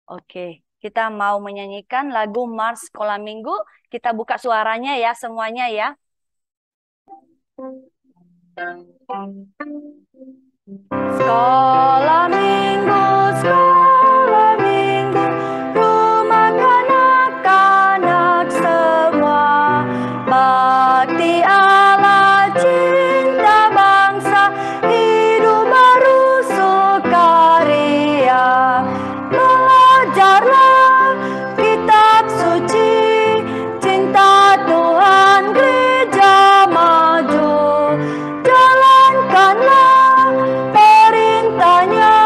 Oke, kita mau menyanyikan lagu Mars Sekolah Minggu. Kita buka suaranya ya semuanya ya. Sekolah Minggu, sekolah Minggu, rumah kanak-kanak semua. Bakti Allah, cinta bangsa, hidup baru sukaria. Belajarlah kitab suci, cinta Tuhan gereja maju. Jalankanlah perintahnya,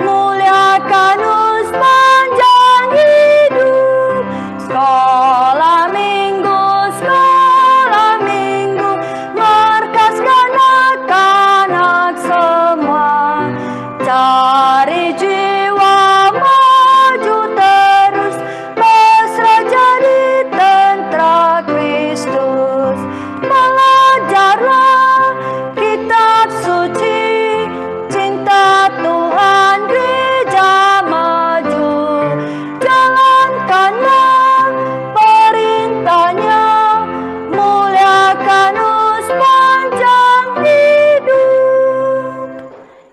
muliakan sepanjang hidup. Sekolah Minggu, markas kanak-kanak semua. Cari jiwa maju terus, pasrah jadi tentara Kristus. Belajarlah kitab suci, cinta Tuhan gereja maju. Jalankanlah perintahnya, muliakan sepanjang hidup.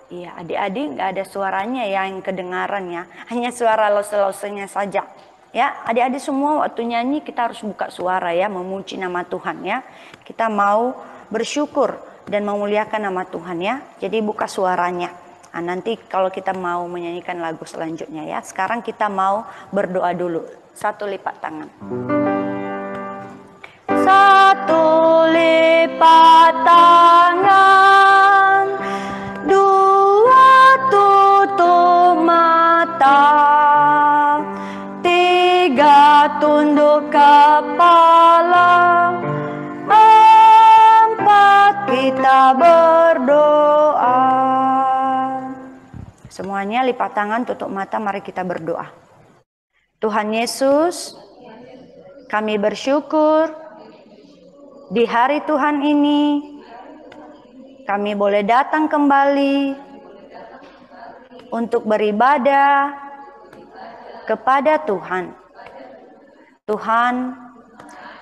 Iya, adik-adik nggak ada suaranya yang kedengaran ya, hanya suara lose-losenya saja. Ya, adik-adik semua waktu nyanyi kita harus buka suara ya, memuji nama Tuhan ya. Kita mau bersyukur dan memuliakan nama Tuhan ya. Jadi buka suaranya. Nah, nanti kalau kita mau menyanyikan lagu selanjutnya ya. Sekarang kita mau berdoa dulu. Satu lipat tangan. Satu lipat tangan, dua tutup mata, tiga tunduk kepala, empat kita berdoa. Semuanya lipat tangan, tutup mata, mari kita berdoa. Tuhan Yesus, kami bersyukur di hari Tuhan ini kami boleh datang kembali untuk beribadah kepada Tuhan. Tuhan,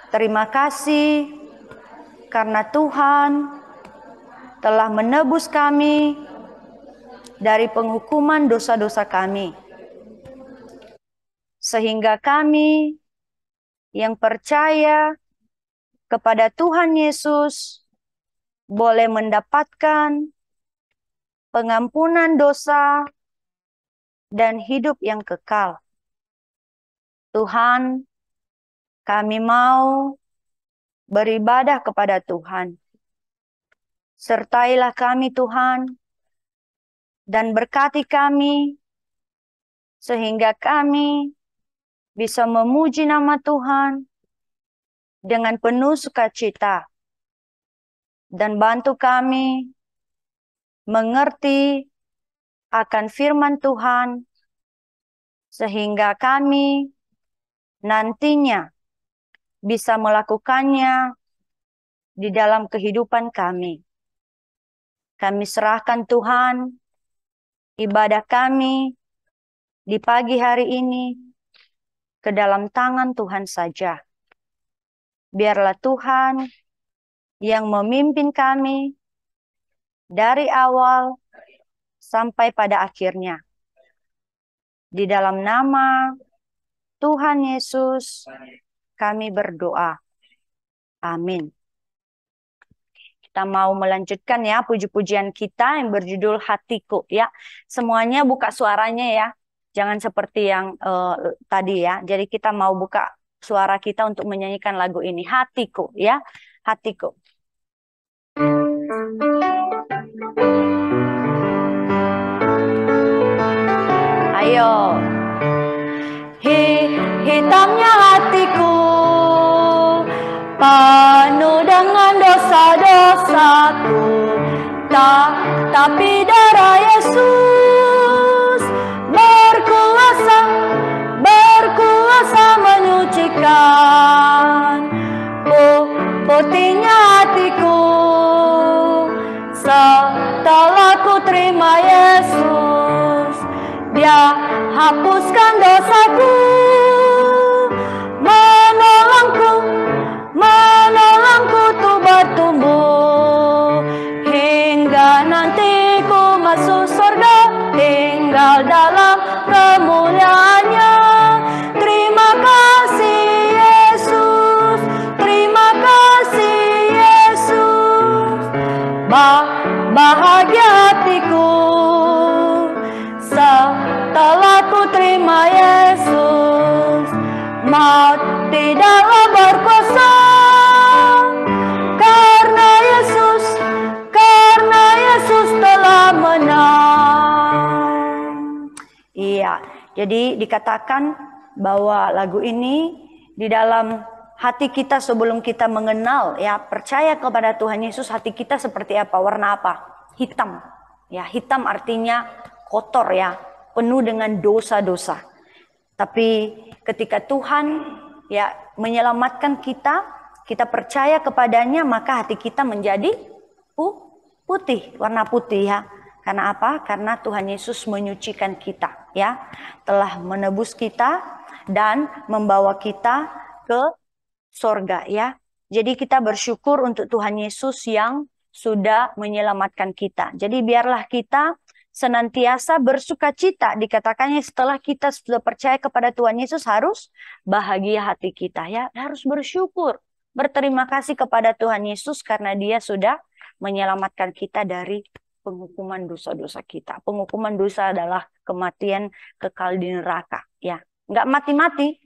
terima kasih karena Tuhan telah menebus kami dari penghukuman dosa-dosa kami. Sehingga kami yang percaya kepada Tuhan Yesus boleh mendapatkan pengampunan dosa dan hidup yang kekal. Tuhan, kami mau beribadah kepada Tuhan. Sertailah kami Tuhan, dan berkati kami, sehingga kami bisa memuji nama Tuhan dengan penuh sukacita. Dan bantu kami mengerti akan firman Tuhan, sehingga kami nantinya bisa melakukannya di dalam kehidupan kami. Kami serahkan Tuhan ibadah kami di pagi hari ini ke dalam tangan Tuhan saja. Biarlah Tuhan yang memimpin kami dari awal sampai pada akhirnya. Di dalam nama Tuhan Yesus kami berdoa. Amin. Kita mau melanjutkan ya puji-pujian kita yang berjudul Hatiku ya. Semuanya buka suaranya ya. Jangan seperti yang tadi ya. Jadi kita mau buka suara kita untuk menyanyikan lagu ini. Hatiku ya. Hatiku. Ayo. Hitamnya hatiku, penuh dengan dosa-dosaku, tapi darah Yesus berkuasa menyucikan. Putihnya hatiku setelah ku terima Yesus, hapuskan dosaku, menolongku tuh bertumbuh, hingga nanti ku masuk surga, tinggal dalam kemuliaannya. Terima kasih Yesus, terima kasih Yesus, bahagia hatiku setelah ku terima Yesus. Maut tidaklah berkuasa karena Yesus telah menang. Iya, jadi dikatakan bahwa lagu ini di dalam hati kita sebelum kita mengenal, ya, percaya kepada Tuhan Yesus, hati kita seperti apa? Warna apa? Hitam. Ya, hitam artinya kotor, ya, penuh dengan dosa-dosa. Tapi ketika Tuhan, ya, menyelamatkan kita, kita percaya kepadanya, maka hati kita menjadi putih, warna putih, ya. Karena apa? Karena Tuhan Yesus menyucikan kita, ya, telah menebus kita dan membawa kita ke sorga, ya. Jadi kita bersyukur untuk Tuhan Yesus yang sudah menyelamatkan kita. Jadi biarlah kita senantiasa bersuka cita. Dikatakannya setelah kita sudah percaya kepada Tuhan Yesus, harus bahagia hati kita, ya. Harus bersyukur, berterima kasih kepada Tuhan Yesus karena Dia sudah menyelamatkan kita dari penghukuman dosa-dosa kita. Penghukuman dosa adalah kematian kekal di neraka, ya. Nggak mati-mati,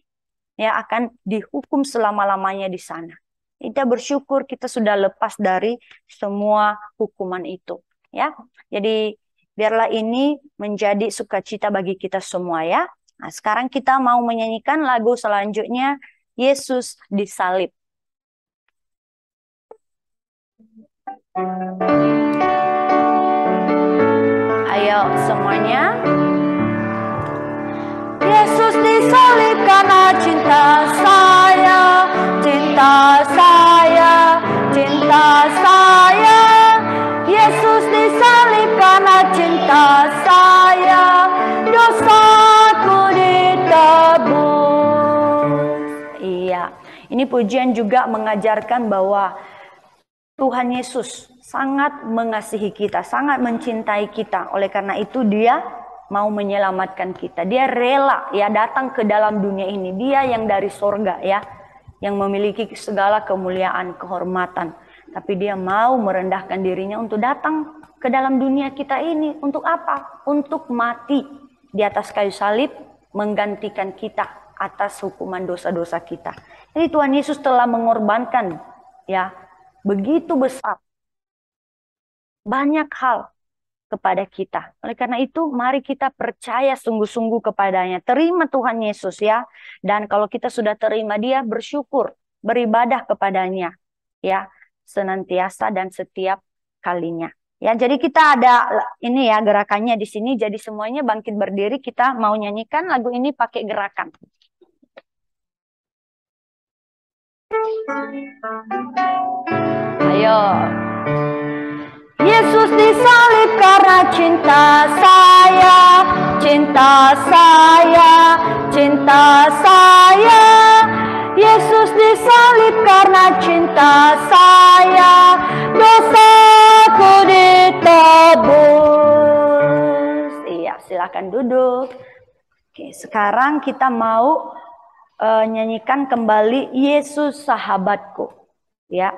ya, akan dihukum selama-lamanya di sana. Kita bersyukur kita sudah lepas dari semua hukuman itu, ya. Jadi biarlah ini menjadi sukacita bagi kita semua, ya. Nah, sekarang kita mau menyanyikan lagu selanjutnya, Yesus disalib. Ayo semuanya. Yesus disalib karena cinta saya, cinta saya, cinta saya. Yesus disalib karena cinta saya, dosaku ditebus. Iya, ini pujian juga mengajarkan bahwa Tuhan Yesus sangat mengasihi kita, sangat mencintai kita. Oleh karena itu Dia mau menyelamatkan kita. Dia rela, ya, datang ke dalam dunia ini. Dia yang dari sorga, ya, yang memiliki segala kemuliaan, kehormatan. Tapi Dia mau merendahkan dirinya untuk datang ke dalam dunia kita ini. Untuk apa? Untuk mati di atas kayu salib, menggantikan kita atas hukuman dosa-dosa kita. Jadi Tuhan Yesus telah mengorbankan, ya, begitu besar, banyak hal kepada kita. Oleh karena itu, mari kita percaya sungguh-sungguh kepadanya. Terima Tuhan Yesus, ya. Dan kalau kita sudah terima Dia, bersyukur, beribadah kepadanya, ya, senantiasa dan setiap kalinya. Ya, jadi kita ada ini, ya, gerakannya di sini. Jadi semuanya bangkit berdiri, kita mau nyanyikan lagu ini pakai gerakan. Ayo. Yesus disalib karena cinta saya, cinta saya, cinta saya. Yesus disalib karena cinta saya, dosaku ditebus. Iya, silakan duduk. Oke, sekarang kita mau nyanyikan kembali Yesus sahabatku, ya.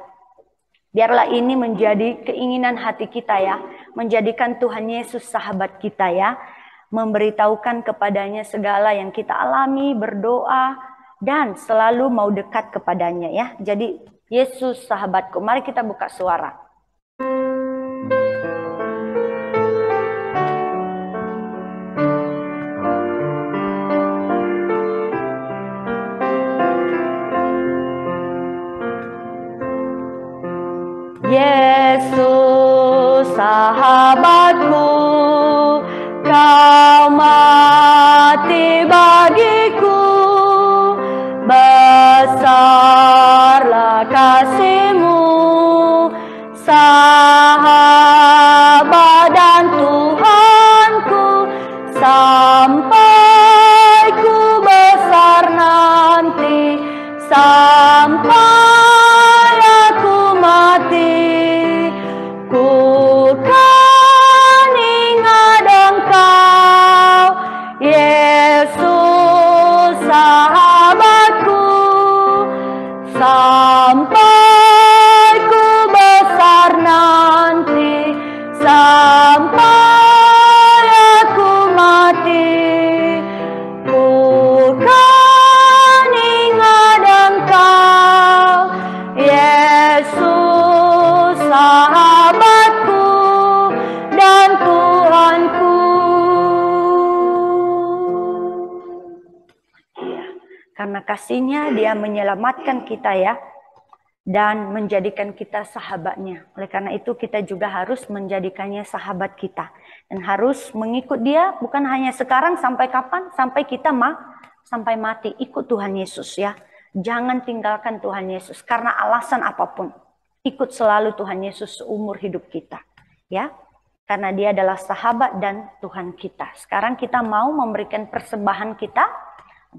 Biarlah ini menjadi keinginan hati kita, ya, menjadikan Tuhan Yesus sahabat kita, ya, memberitahukan kepadanya segala yang kita alami, berdoa dan selalu mau dekat kepadanya, ya. Jadi Yesus sahabatku, mari kita buka suara. Yesus sahabatku, Kau mati bagiku, besarlah kasih-Mu, sahabat dan Tuhanku sampai Karena kasih-Nya Dia menyelamatkan kita ya, dan menjadikan kita sahabatnya. Oleh karena itu kita juga harus menjadikannya sahabat kita. Dan harus mengikut Dia bukan hanya sekarang sampai kapan? Sampai kita sampai mati. Ikut Tuhan Yesus ya. Jangan tinggalkan Tuhan Yesus karena alasan apapun. Ikut selalu Tuhan Yesus seumur hidup kita. Ya. Karena Dia adalah sahabat dan Tuhan kita. Sekarang kita mau memberikan persembahan kita.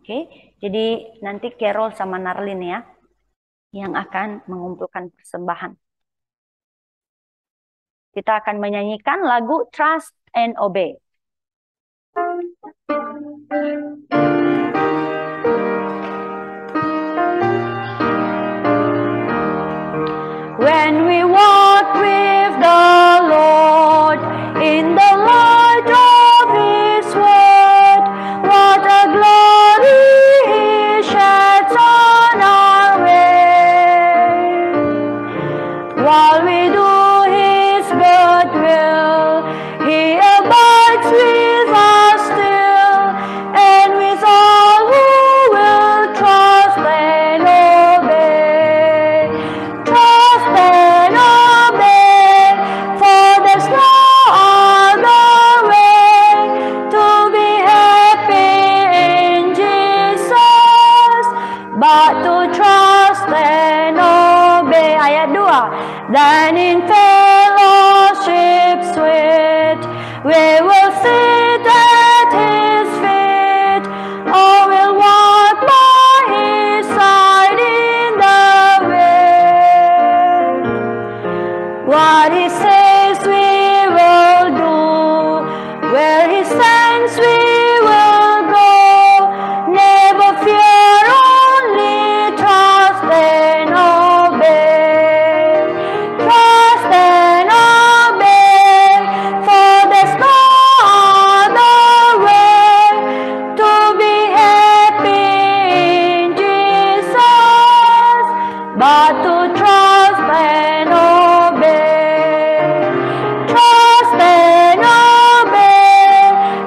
Oke. Jadi nanti Carol sama Narlin ya yang akan mengumpulkan persembahan. Kita akan menyanyikan lagu Trust and Obey. When we walk with the Lord in the light of His word, what a glory He sheds on our way. While we do His good will, He abides with us still, and with all who will trust and obey. Trust and obey, for there's no other way to be happy in Jesus, but to trust and obey. Ayat 2. Then in fellowship sweet, we will sit at His feet, or will walk by His side in the way. What He says we will do, where He sends we will go. Never fear, only trust and obey. Trust and obey, for there's no other way to be happy in Jesus, but to trust and obey. Trust and obey,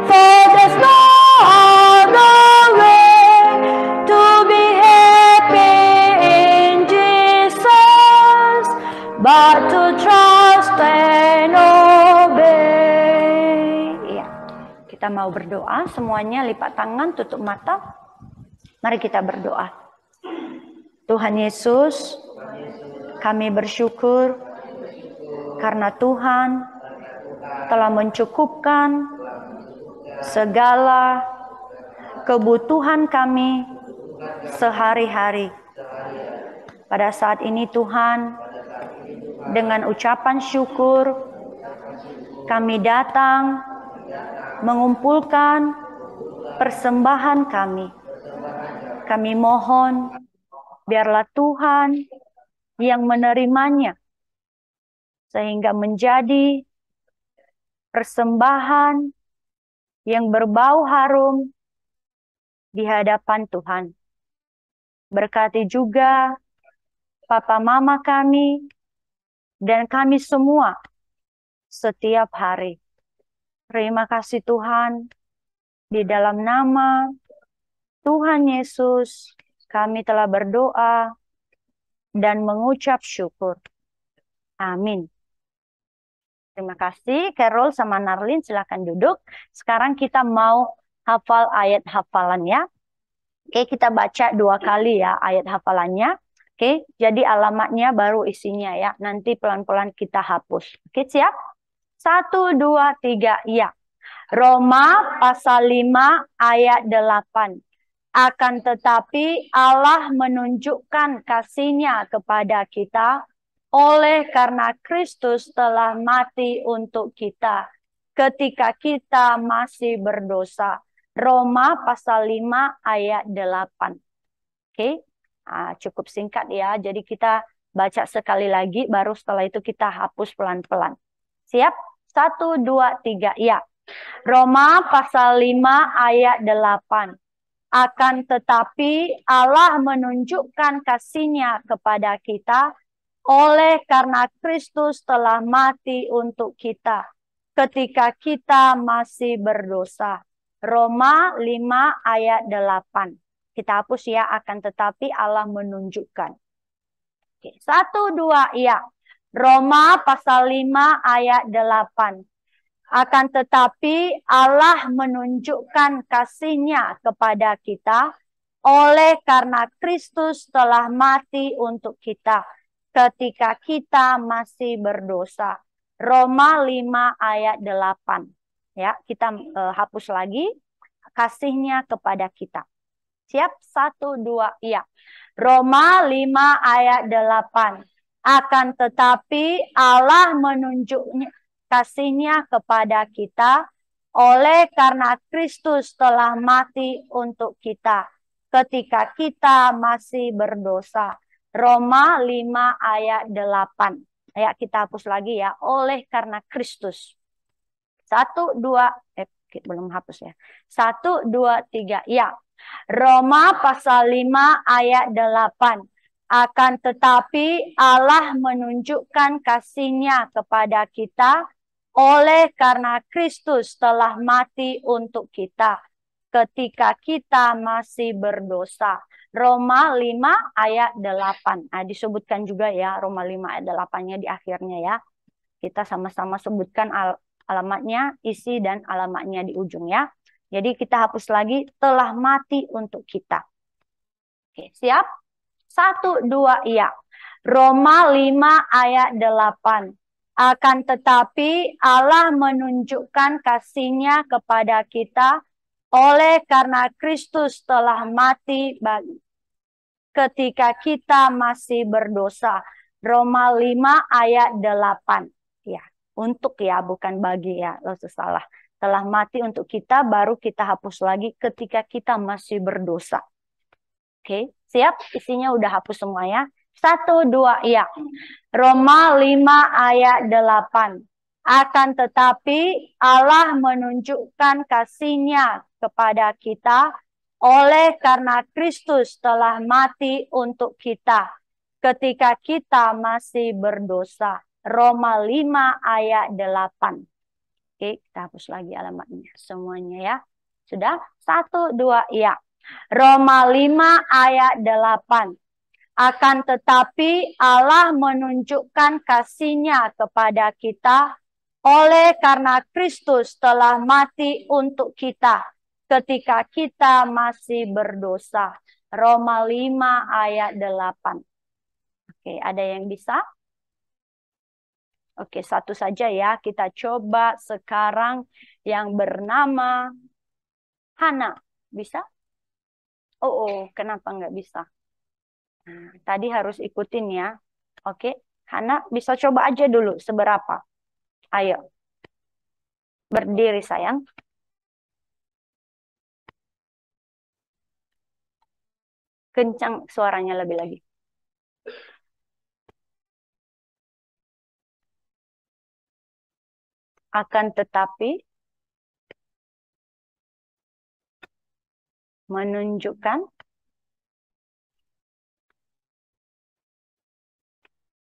for there's no other way to be happy in Jesus, but to trust and obey. Ya, kita mau berdoa semuanya, lipat tangan, tutup mata. Mari kita berdoa. Tuhan Yesus, kami bersyukur karena Tuhan telah mencukupkan segala kebutuhan kami sehari-hari. Pada saat ini Tuhan, dengan ucapan syukur, kami datang mengumpulkan persembahan kami. Kami mohon, biarlah Tuhan yang menerimanya, sehingga menjadi persembahan yang berbau harum di hadapan Tuhan. Berkati juga Papa Mama kami dan kami semua setiap hari. Terima kasih Tuhan, di dalam nama Tuhan Yesus kami telah berdoa dan mengucap syukur. Amin. Terima kasih Carol sama Narlin, silakan duduk. Sekarang kita mau hafal ayat hafalannya. Oke, kita baca 2 kali ya ayat hafalannya. Oke, jadi alamatnya baru isinya ya. Nanti pelan-pelan kita hapus. Oke, siap? 1, 2, 3, ya. Roma pasal 5 ayat 8. Akan tetapi Allah menunjukkan kasih-Nya kepada kita oleh karena Kristus telah mati untuk kita ketika kita masih berdosa. Roma pasal 5 ayat 8. Oke, cukup singkat ya. Jadi kita baca sekali lagi, baru setelah itu kita hapus pelan-pelan. Siap? 1, 2, 3, ya. Roma pasal 5 ayat 8. Akan tetapi Allah menunjukkan kasih-Nya kepada kita oleh karena Kristus telah mati untuk kita ketika kita masih berdosa. Roma 5 ayat 8. Kita hapus ya, akan tetapi Allah menunjukkan. Oke, 1, 2, iya. Roma pasal 5 ayat 8. Akan tetapi Allah menunjukkan kasih-Nya kepada kita oleh karena Kristus telah mati untuk kita ketika kita masih berdosa. Roma 5 ayat 8. Ya, kita hapus lagi kasih-Nya kepada kita. Siap? 1, 2, iya. Roma 5 ayat 8. Akan tetapi Allah menunjukkan kasih-Nya kepada kita oleh karena Kristus telah mati untuk kita ketika kita masih berdosa. Roma 5 ayat 8. Ya, kita hapus lagi ya. Oleh karena Kristus. 1, 2, belum hapus ya. 1, 2, 3. Ya. Roma pasal 5 ayat 8. Akan tetapi Allah menunjukkan kasih-Nya kepada kita oleh karena Kristus telah mati untuk kita ketika kita masih berdosa. Roma 5 ayat 8. Nah, disebutkan juga ya Roma 5 ayat 8-nya di akhirnya ya. Kita sama-sama sebutkan alamatnya, isi dan alamatnya di ujung ya. Jadi kita hapus lagi telah mati untuk kita. Oke, siap? 1, 2, iya. Roma 5 ayat 8. Akan tetapi Allah menunjukkan kasih-Nya kepada kita oleh karena Kristus telah mati ketika kita masih berdosa. Roma 5 ayat 8. Ya, untuk ya, bukan bagi ya. Lo salah. Telah mati untuk kita, baru kita hapus lagi ketika kita masih berdosa. Oke, siap? Isinya udah hapus semua ya. 1, 2, iya. Roma 5 ayat 8. Akan tetapi Allah menunjukkan kasih-Nya kepada kita oleh karena Kristus telah mati untuk kita ketika kita masih berdosa. Roma 5 ayat 8. Oke, kita hapus lagi alamatnya semuanya ya. Sudah? 1, 2, iya. Roma 5 ayat 8. Akan tetapi Allah menunjukkan kasih-Nya kepada kita oleh karena Kristus telah mati untuk kita ketika kita masih berdosa. Roma 5 ayat 8. Oke, ada yang bisa? Oke, satu saja ya. Kita coba sekarang yang bernama Hana. Bisa? Oh, kenapa nggak bisa? Nah, tadi harus ikutin ya. Oke, Hana bisa coba aja dulu seberapa. Ayo. Berdiri sayang. Kencang suaranya lebih lagi. Akan tetapi menunjukkan.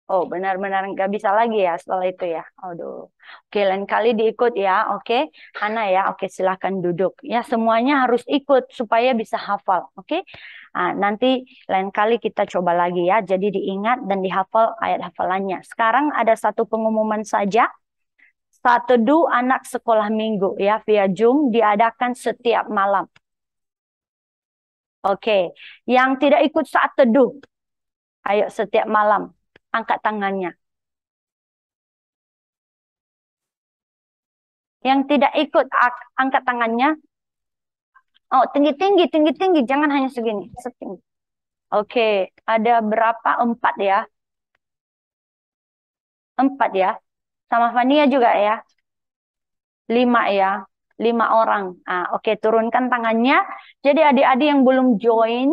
Oh, benar-benar nggak bisa lagi ya setelah itu ya. Aduh. Oke, lain kali diikut ya. Oke, Hana ya. Oke, silahkan duduk. Ya, semuanya harus ikut supaya bisa hafal. Oke. Nah, nanti lain kali kita coba lagi ya. Jadi diingat dan dihafal ayat hafalannya. Sekarang ada satu pengumuman saja. Saat teduh anak sekolah minggu ya via Zoom diadakan setiap malam. Oke, yang tidak ikut saat teduh, ayo setiap malam. Angkat tangannya. Yang tidak ikut, angkat tangannya. Oh, tinggi-tinggi. Jangan hanya segini. Setinggi. Oke, ada berapa? 4 ya. 4 ya. Sama Fania juga ya. 5 ya. 5 orang. Oke, turunkan tangannya. Jadi adik-adik yang belum join,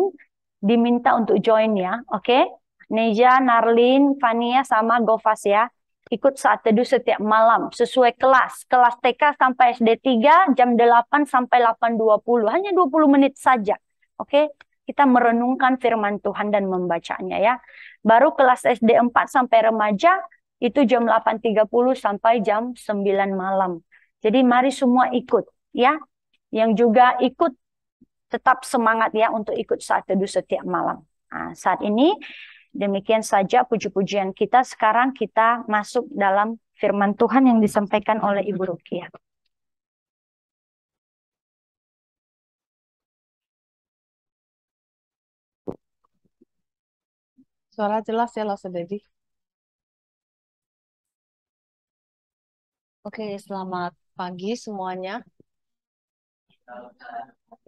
diminta untuk join ya. Oke. Neja, Narlin, Fania, sama Gofas ya. Ikut saat teduh setiap malam. Sesuai kelas. Kelas TK sampai SD 3, jam 8 sampai 8.20. Hanya 20 menit saja. Oke. Kita merenungkan firman Tuhan dan membacanya ya. Baru kelas SD 4 sampai remaja, itu jam 8.30 sampai jam 9 malam. Jadi mari semua ikut ya. Yang juga ikut tetap semangat ya untuk ikut saat teduh setiap malam. Nah, saat ini demikian saja puji-pujian kita. Sekarang kita masuk dalam firman Tuhan yang disampaikan oleh Ibu Rukiah. Suara jelas ya, Losa Dedi. Oke, selamat pagi semuanya.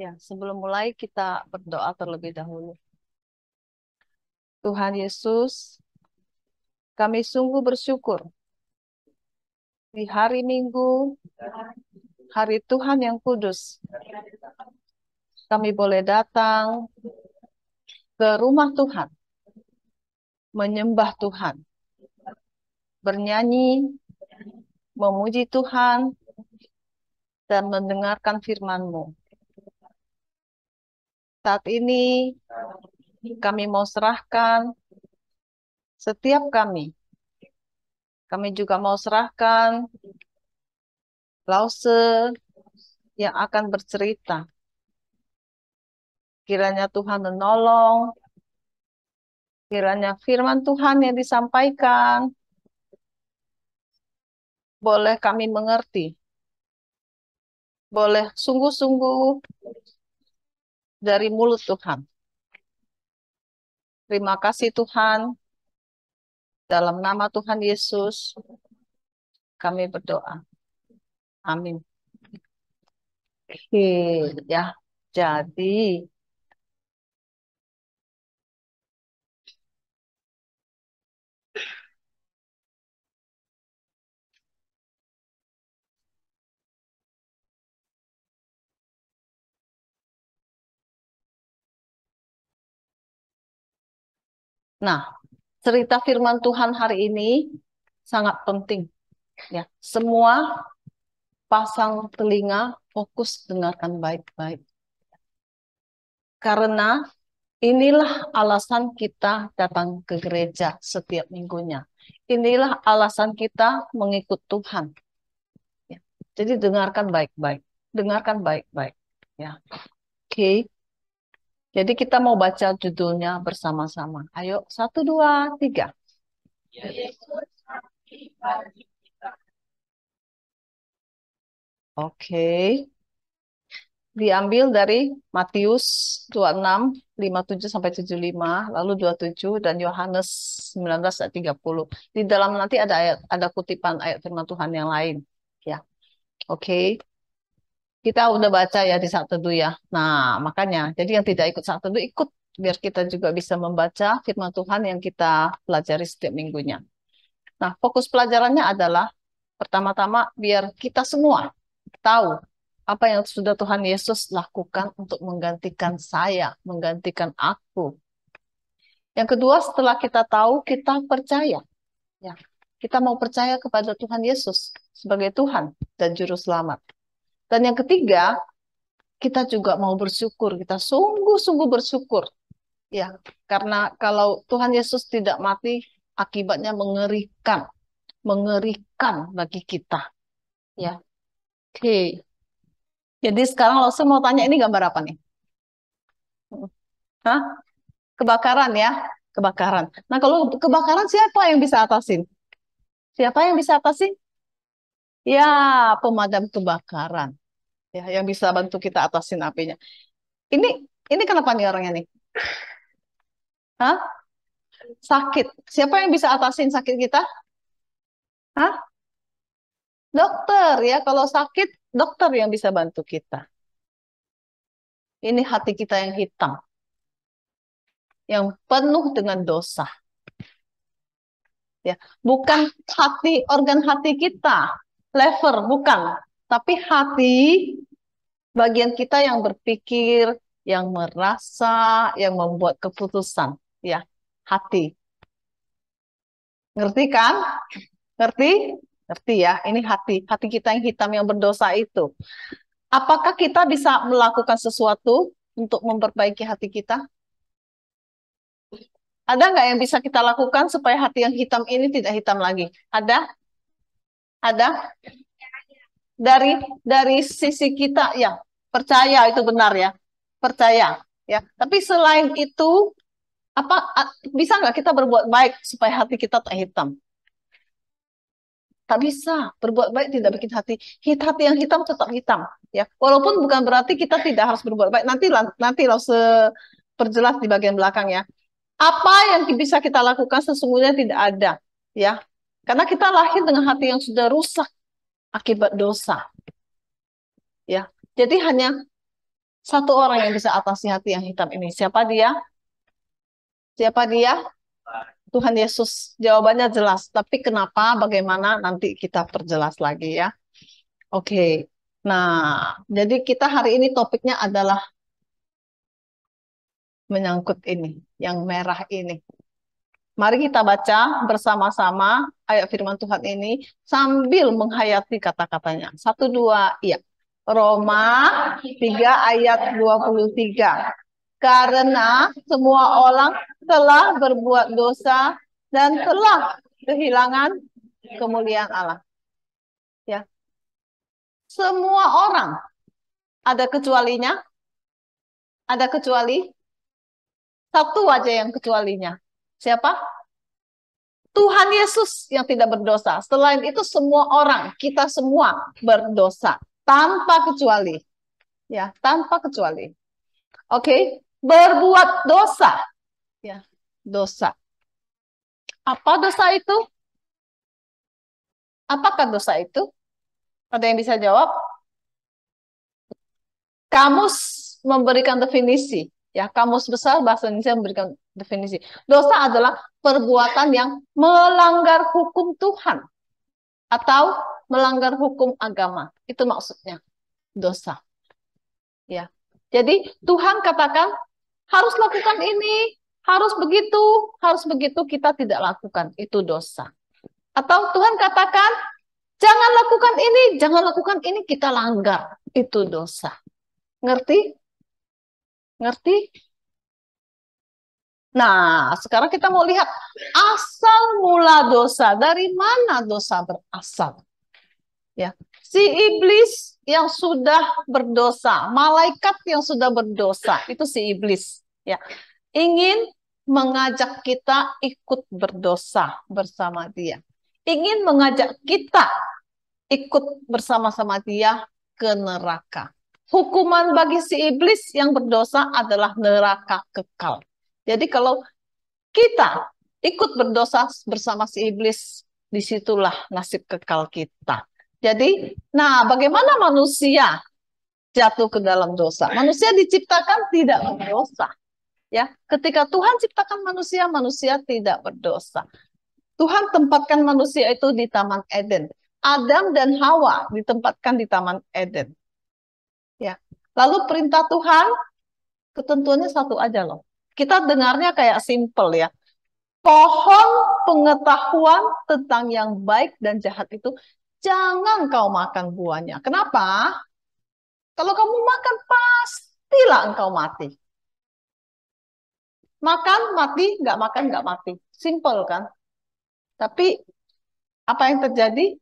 Ya, sebelum mulai kita berdoa terlebih dahulu. Tuhan Yesus, kami sungguh bersyukur di hari Minggu, hari Tuhan yang kudus. Kami boleh datang ke rumah Tuhan, menyembah Tuhan, bernyanyi, memuji Tuhan, dan mendengarkan firman-Mu. Saat ini kami mau serahkan setiap kami. Kami juga mau serahkan Lause yang akan bercerita. Kiranya Tuhan menolong, kiranya firman Tuhan yang disampaikan boleh kami mengerti, boleh sungguh-sungguh dari mulut Tuhan. Terima kasih Tuhan, dalam nama Tuhan Yesus kami berdoa. Amin. Oke, ya. Jadi nah, cerita firman Tuhan hari ini sangat penting. Ya, semua pasang telinga, fokus dengarkan baik-baik. Karena inilah alasan kita datang ke gereja setiap minggunya. Inilah alasan kita mengikut Tuhan. Ya, jadi dengarkan baik-baik. Dengarkan baik-baik. Ya, oke. Jadi kita mau baca judulnya bersama-sama. Ayo, 1, 2, 3. Oke. Diambil dari Matius 26, 57 sampai 75, lalu 27 dan Yohanes 19 ayat 30. Di dalam nanti ada kutipan ayat firman Tuhan yang lain. Ya. Oke. Kita udah baca ya di saat teduh ya. Nah, makanya jadi yang tidak ikut saat teduh ikut biar kita juga bisa membaca firman Tuhan yang kita pelajari setiap minggunya. Nah, fokus pelajarannya adalah pertama-tama biar kita semua tahu apa yang sudah Tuhan Yesus lakukan untuk menggantikan saya, menggantikan aku. Yang kedua, setelah kita tahu, kita percaya. Ya, kita mau percaya kepada Tuhan Yesus sebagai Tuhan dan Juru Selamat. Dan yang ketiga, kita juga mau bersyukur. Kita sungguh-sungguh bersyukur. Ya, karena kalau Tuhan Yesus tidak mati, akibatnya mengerikan. Mengerikan bagi kita. Ya, oke. Jadi sekarang lo mau tanya ini gambar apa nih? Hah? Kebakaran ya? Kebakaran. Nah, kalau kebakaran siapa yang bisa atasin? Siapa yang bisa atasin? Ya, pemadam kebakaran. Ya, yang bisa bantu kita atasin apinya. Ini ini kenapa nih orangnya nih? Hah? Sakit. Siapa yang bisa atasin sakit kita? Hah? Dokter ya. Kalau sakit, dokter yang bisa bantu kita. Ini hati kita yang hitam. Yang penuh dengan dosa. Ya, bukan hati organ hati kita, lever bukan, tapi hati bagian kita yang berpikir, yang merasa, yang membuat keputusan, ya, hati. Ngerti kan? Ngerti? Ngerti ya, ini hati kita yang hitam yang berdosa itu. Apakah kita bisa melakukan sesuatu untuk memperbaiki hati kita? Ada nggak yang bisa kita lakukan supaya hati yang hitam ini tidak hitam lagi? Ada? Ada? Dari sisi kita ya percaya itu benar ya. percaya, ya. Tapi selain itu, bisa nggak kita berbuat baik supaya hati kita tak hitam? Tak bisa. Berbuat baik tidak bikin hati yang hitam tetap hitam, ya. Walaupun bukan berarti kita tidak harus berbuat baik. Nanti lo perjelas di bagian belakang, ya. Apa yang bisa kita lakukan sesungguhnya tidak ada, ya. Karena kita lahir dengan hati yang sudah rusak akibat dosa, ya. Jadi hanya satu orang yang bisa atasi hati yang hitam ini. Siapa dia? Siapa dia? Tuhan Yesus. Jawabannya jelas. Tapi kenapa, bagaimana, nanti kita perjelas lagi, ya. Oke. Nah, jadi kita hari ini topiknya adalah menyangkut ini, yang merah ini. Mari kita baca bersama-sama ayat firman Tuhan ini sambil menghayati kata-katanya. 1, 2, iya. Roma 3 ayat 23. Karena semua orang telah berbuat dosa dan telah kehilangan kemuliaan Allah. Ya. Semua orang, ada kecualinya? Ada kecuali? Satu aja yang kecualinya. Siapa? Tuhan Yesus yang tidak berdosa. Selain itu semua orang, kita semua berdosa tanpa kecuali. Ya, tanpa kecuali. Oke, berbuat dosa. Ya, dosa. Apa dosa itu? Apakah dosa itu? Ada yang bisa jawab? Kamus memberikan definisi. Ya, Kamus Besar Bahasa Indonesia memberikan definisi. Dosa adalah perbuatan yang melanggar hukum Tuhan atau melanggar hukum agama. Itu maksudnya dosa. Ya. Jadi Tuhan katakan harus lakukan ini, harus begitu kita tidak lakukan, itu dosa. Atau Tuhan katakan jangan lakukan ini kita langgar, itu dosa. Ngerti? Ngerti? Nah, sekarang kita mau lihat asal mula dosa. Dari mana dosa berasal? Ya, si iblis yang sudah berdosa, malaikat yang sudah berdosa, itu si iblis. Ya, ingin mengajak kita ikut berdosa bersama dia. Ingin mengajak kita ikut bersama-sama dia ke neraka. Hukuman bagi si iblis yang berdosa adalah neraka kekal. Jadi kalau kita ikut berdosa bersama si iblis, disitulah nasib kekal kita. Jadi, nah bagaimana manusia jatuh ke dalam dosa? Manusia diciptakan tidak berdosa. Ya, ketika Tuhan ciptakan manusia, manusia tidak berdosa. Tuhan tempatkan manusia itu di Taman Eden. Adam dan Hawa ditempatkan di Taman Eden. Ya. Lalu perintah Tuhan, ketentuannya satu aja loh. Kita dengarnya kayak simple ya. Pohon pengetahuan tentang yang baik dan jahat itu jangan kau makan buahnya. Kenapa? Kalau kamu makan pastilah engkau mati. Makan mati, nggak makan nggak mati. Simple kan? Tapi apa yang terjadi?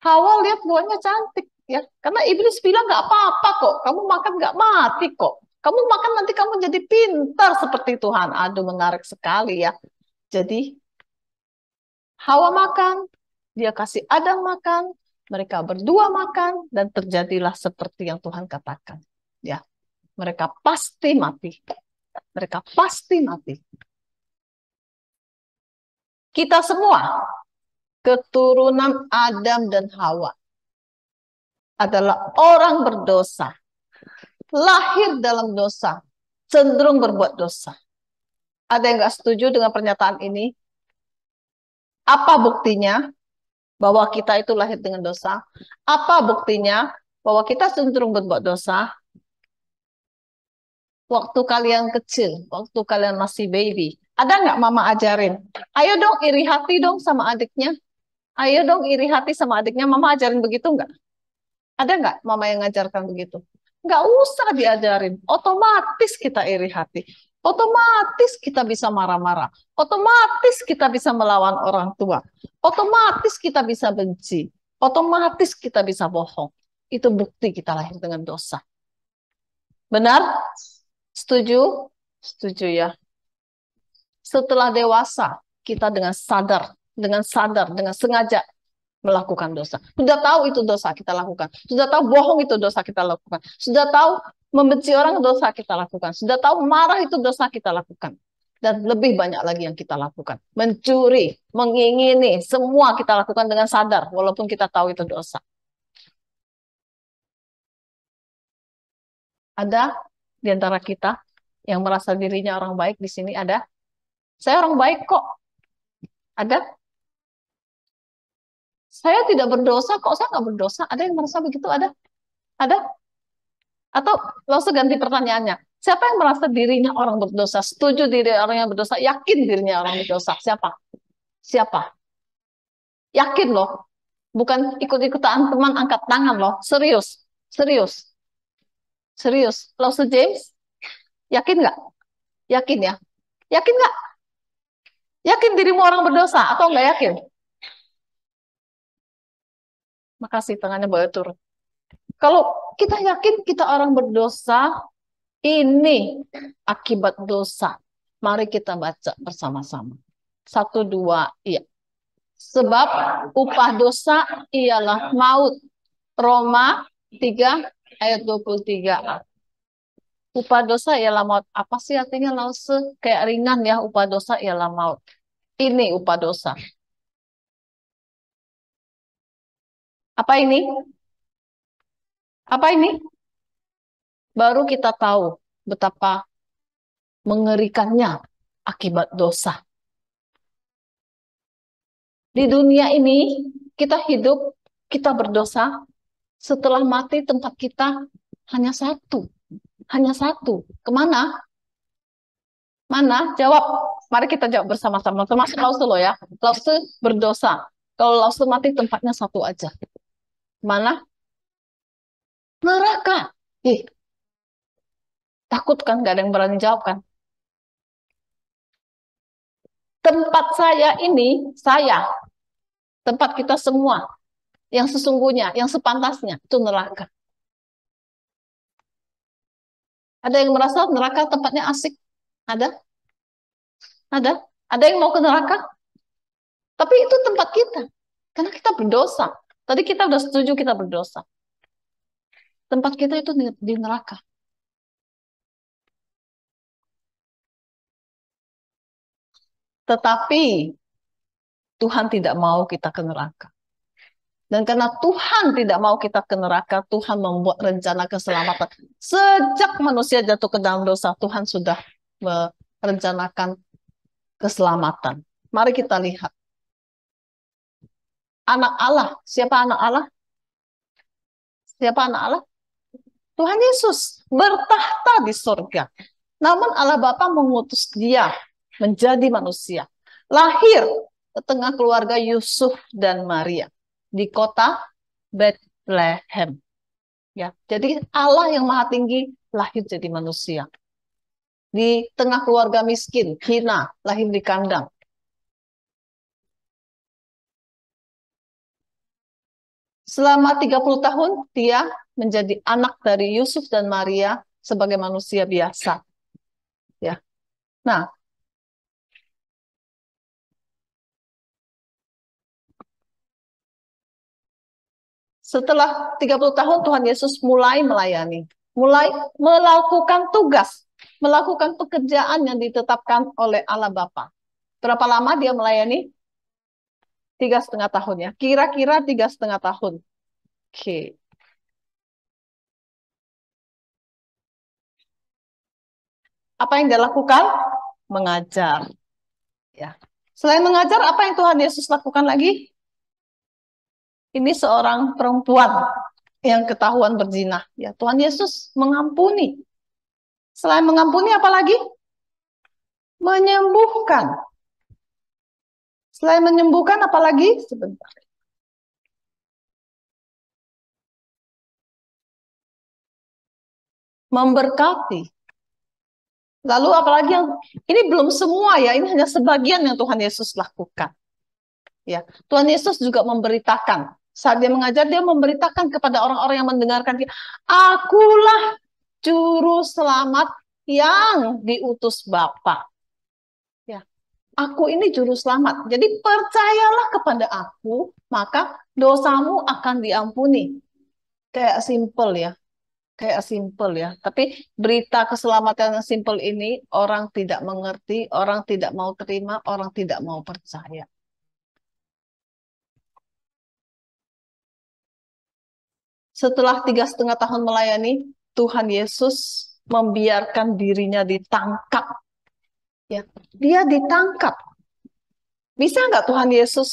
Hawa lihat buahnya cantik ya, karena iblis bilang nggak apa-apa kok, kamu makan nggak mati kok, kamu makan nanti kamu jadi pintar seperti Tuhan. Aduh, menarik sekali ya. Jadi Hawa makan, dia kasih Adam makan, mereka berdua makan, dan terjadilah seperti yang Tuhan katakan. Ya, mereka pasti mati. Mereka pasti mati. Kita semua keturunan Adam dan Hawa adalah orang berdosa, lahir dalam dosa, cenderung berbuat dosa. Ada yang nggak setuju dengan pernyataan ini? Apa buktinya bahwa kita itu lahir dengan dosa? Apa buktinya bahwa kita cenderung berbuat dosa? Waktu kalian kecil, waktu kalian masih baby, ada nggak mama ajarin? Ayo dong iri hati dong sama adiknya. Ayo dong iri hati sama adiknya. Mama ajarin begitu nggak? Ada nggak mama yang ngajarkan begitu? Nggak usah diajarin. Otomatis kita iri hati. Otomatis kita bisa marah-marah. Otomatis kita bisa melawan orang tua. Otomatis kita bisa benci. Otomatis kita bisa bohong. Itu bukti kita lahir dengan dosa. Benar? Setuju? Setuju ya. Setelah dewasa, kita dengan sadar, dengan sengaja melakukan dosa. Sudah tahu itu dosa kita lakukan. Sudah tahu bohong itu dosa kita lakukan. Sudah tahu membenci orang dosa kita lakukan. Sudah tahu marah itu dosa kita lakukan. Dan lebih banyak lagi yang kita lakukan. Mencuri, mengingini, semua kita lakukan dengan sadar, walaupun kita tahu itu dosa. Ada di antara kita yang merasa dirinya orang baik di sini? Ada? Saya orang baik kok. Ada? Saya tidak berdosa kok, saya nggak berdosa. Ada yang merasa begitu? Ada? Ada? Atau langsung ganti pertanyaannya. Siapa yang merasa dirinya orang berdosa? Setuju diri orang yang berdosa? Yakin dirinya orang berdosa? Siapa? Siapa? Yakin loh. Bukan ikut-ikutan teman angkat tangan loh. Serius. Serius. Serius. Langsung James? Yakin nggak? Yakin ya? Yakin nggak? Yakin dirimu orang berdosa atau nggak yakin? Makasih tangannya boleh turun. Kalau kita yakin kita orang berdosa, ini akibat dosa. Mari kita baca bersama-sama. 1, 2, iya. Sebab upah dosa ialah maut. Roma 3 ayat 23. Upah dosa ialah maut. Apa sih artinya lause? Kayak ringan ya, upah dosa ialah maut. Ini upah dosa. Apa ini? Apa ini? Baru kita tahu betapa mengerikannya akibat dosa. Di dunia ini, kita hidup, kita berdosa, setelah mati tempat kita hanya satu. Hanya satu. Kemana? Mana? Jawab. Mari kita jawab bersama-sama. Termasuk Lause loh ya. Lause berdosa. Kalau Lause mati tempatnya satu aja. Mana? Neraka. Ih, takut kan? Gak ada yang berani jawab kan? Tempat saya ini, tempat kita semua, yang sesungguhnya, yang sepantasnya, itu neraka. Ada yang merasa neraka tempatnya asik? Ada? Ada? Ada yang mau ke neraka? Tapi itu tempat kita. Karena kita berdosa. Tadi kita udah setuju kita berdosa. Tempat kita itu di neraka. Tetapi Tuhan tidak mau kita ke neraka. Dan karena Tuhan tidak mau kita ke neraka, Tuhan membuat rencana keselamatan. Sejak manusia jatuh ke dalam dosa, Tuhan sudah merencanakan keselamatan. Mari kita lihat. Anak Allah. Siapa anak Allah? Siapa anak Allah? Tuhan Yesus bertahta di surga. Namun Allah Bapa mengutus dia menjadi manusia. Lahir ke tengah keluarga Yusuf dan Maria di kota Bethlehem. Ya, jadi Allah yang Maha Tinggi lahir jadi manusia. Di tengah keluarga miskin, hina, lahir di kandang. Selama 30 tahun dia menjadi anak dari Yusuf dan Maria sebagai manusia biasa. Ya. Nah, setelah 30 tahun Tuhan Yesus mulai melayani, mulai melakukan tugas, melakukan pekerjaan yang ditetapkan oleh Allah Bapa. Berapa lama dia melayani? 3,5 tahun ya. Kira-kira 3,5 tahun. Oke. Apa yang dia lakukan? Mengajar. Ya. Selain mengajar, apa yang Tuhan Yesus lakukan lagi? Ini seorang perempuan yang ketahuan berzina. Ya, Tuhan Yesus mengampuni. Selain mengampuni, apa lagi? Menyembuhkan. Selain menyembuhkan, apa lagi? Sebentar. Memberkati. Lalu apalagi yang ini belum semua ya, ini hanya sebagian yang Tuhan Yesus lakukan. Ya, Tuhan Yesus juga memberitakan. Saat dia mengajar, dia memberitakan kepada orang-orang yang mendengarkan dia, akulah juru selamat yang diutus Bapa. Ya, aku ini juru selamat. Jadi percayalah kepada aku, maka dosamu akan diampuni. Kayak simple ya, kayak simple ya. Tapi berita keselamatan yang simple ini orang tidak mengerti, orang tidak mau terima, orang tidak mau percaya. Setelah 3,5 tahun melayani, Tuhan Yesus membiarkan dirinya ditangkap. Ya, dia ditangkap. Bisa nggak Tuhan Yesus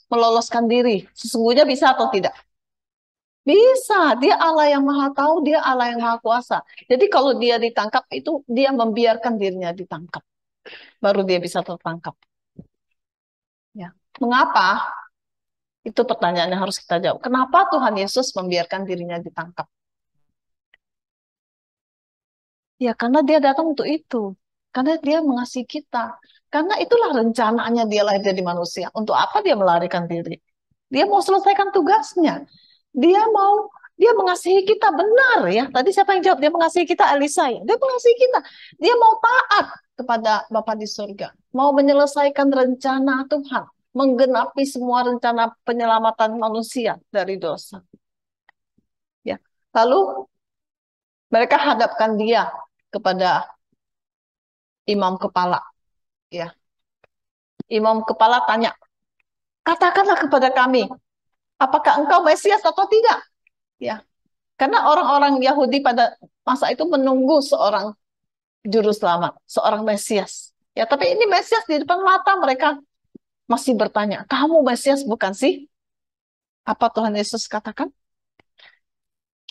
meloloskan diri? Sesungguhnya bisa atau tidak? Bisa. Dia Allah yang Maha Tahu, dia Allah yang Maha Kuasa. Jadi kalau dia ditangkap itu dia membiarkan dirinya ditangkap. Baru dia bisa tertangkap. Ya. Mengapa? Itu pertanyaan yang harus kita jawab. Kenapa Tuhan Yesus membiarkan dirinya ditangkap? Ya, karena dia datang untuk itu. Karena dia mengasihi kita. Karena itulah rencananya dia lahir jadi manusia. Untuk apa dia melarikan diri? Dia mau selesaikan tugasnya. Dia mengasihi kita, benar ya. Tadi siapa yang jawab? Dia mengasihi kita, Elisa ya. Dia mengasihi kita. Dia mau taat kepada Bapa di surga. Mau menyelesaikan rencana Tuhan. Menggenapi semua rencana penyelamatan manusia dari dosa. Ya. Lalu mereka hadapkan dia kepada imam kepala. Ya. Imam kepala tanya, katakanlah kepada kami, apakah engkau Mesias atau tidak? Ya. Karena orang-orang Yahudi pada masa itu menunggu seorang juru selamat, seorang Mesias. Ya, tapi ini Mesias di depan mata mereka masih bertanya, kamu Mesias bukan sih? Apa Tuhan Yesus katakan?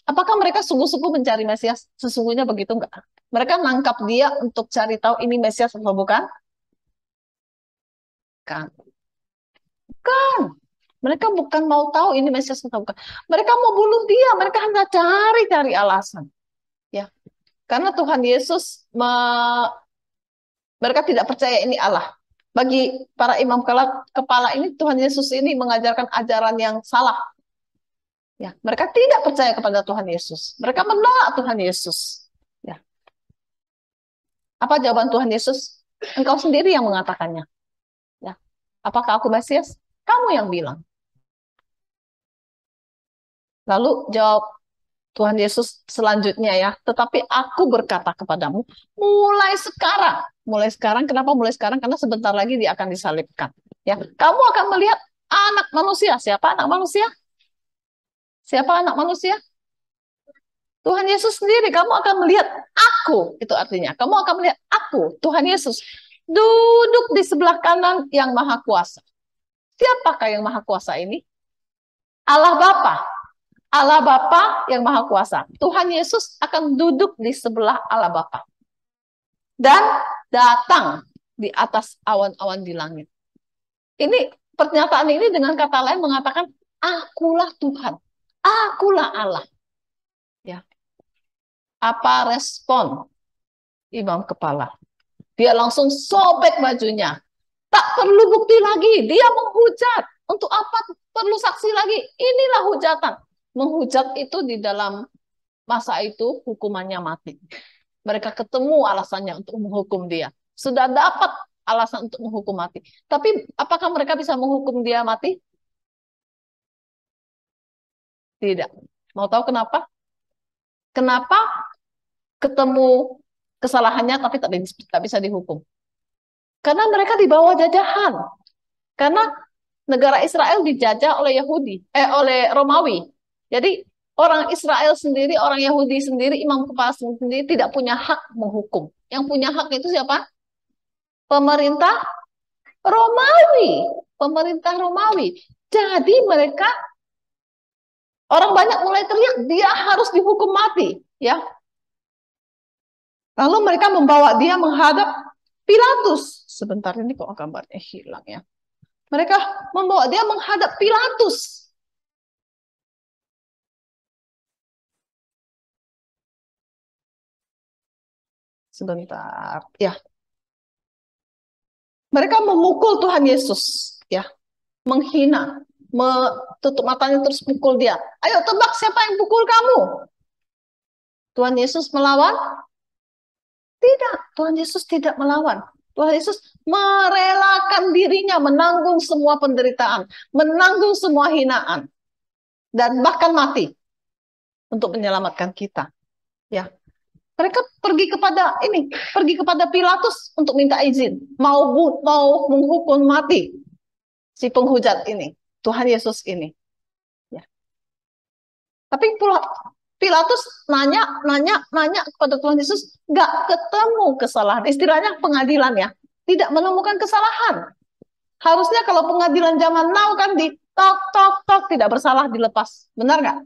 Apakah mereka sungguh-sungguh mencari Mesias? Sesungguhnya begitu enggak? Mereka nangkap dia untuk cari tahu ini Mesias atau bukan? Kan? Bukan. Mereka bukan mau tahu ini Mesias atau bukan. Mereka mau bunuh dia. Mereka hanya cari-cari alasan. Ya, karena Tuhan Yesus mereka tidak percaya ini Allah. Bagi para imam kepala ini, Tuhan Yesus ini mengajarkan ajaran yang salah. Ya, mereka tidak percaya kepada Tuhan Yesus. Mereka menolak Tuhan Yesus. Ya. Apa jawaban Tuhan Yesus? Engkau sendiri yang mengatakannya. Ya. Apakah aku Mesias? Kamu yang bilang. Lalu jawab Tuhan Yesus selanjutnya ya, tetapi aku berkata kepadamu, mulai sekarang, kenapa mulai sekarang? Karena sebentar lagi dia akan disalibkan. Ya, kamu akan melihat anak manusia. Siapa anak manusia? Siapa anak manusia? Tuhan Yesus sendiri. Kamu akan melihat aku, itu artinya. Kamu akan melihat aku, Tuhan Yesus, duduk di sebelah kanan yang maha kuasa. Siapakah yang maha kuasa ini? Allah Bapa. Allah Bapa yang maha kuasa. Tuhan Yesus akan duduk di sebelah Allah Bapa. Dan datang di atas awan-awan di langit. Ini pernyataan ini dengan kata lain mengatakan, akulah Tuhan. Akulah Allah. Ya. Apa respon imam kepala? Dia langsung sobek bajunya. Tak perlu bukti lagi. Dia menghujat. Untuk apa perlu saksi lagi? Inilah hujatan. Menghujat itu di dalam masa itu hukumannya mati. Mereka ketemu alasannya untuk menghukum dia. Sudah dapat alasan untuk menghukum mati. Tapi apakah mereka bisa menghukum dia mati? Tidak. Mau tahu kenapa? Kenapa ketemu kesalahannya tapi tak bisa dihukum? Karena mereka di bawah jajahan. Karena negara Israel dijajah oleh oleh Romawi. Jadi orang Israel sendiri, orang Yahudi sendiri, imam kepala sendiri tidak punya hak menghukum. Yang punya hak itu siapa? Pemerintah Romawi. Pemerintah Romawi. Jadi mereka, orang banyak mulai teriak, dia harus dihukum mati. Ya. Lalu mereka membawa dia menghadap Pilatus. Sebentar ini kok gambarnya hilang ya. Mereka membawa dia menghadap Pilatus. Sebentar, ya. Mereka memukul Tuhan Yesus, ya, menghina, tutup matanya terus pukul dia. Ayo tebak siapa yang pukul kamu? Tuhan Yesus melawan? Tidak, Tuhan Yesus tidak melawan. Tuhan Yesus merelakan dirinya menanggung semua penderitaan, menanggung semua hinaan, dan bahkan mati untuk menyelamatkan kita. Ya, mereka pergi kepada Pilatus untuk minta izin, mau menghukum mati si penghujat ini, Tuhan Yesus ini. Ya. Tapi Pilatus nanya kepada Tuhan Yesus, nggak ketemu kesalahan. Istilahnya pengadilan ya, tidak menemukan kesalahan. Harusnya kalau pengadilan zaman now kan di tok tok tok tidak bersalah dilepas, benar nggak?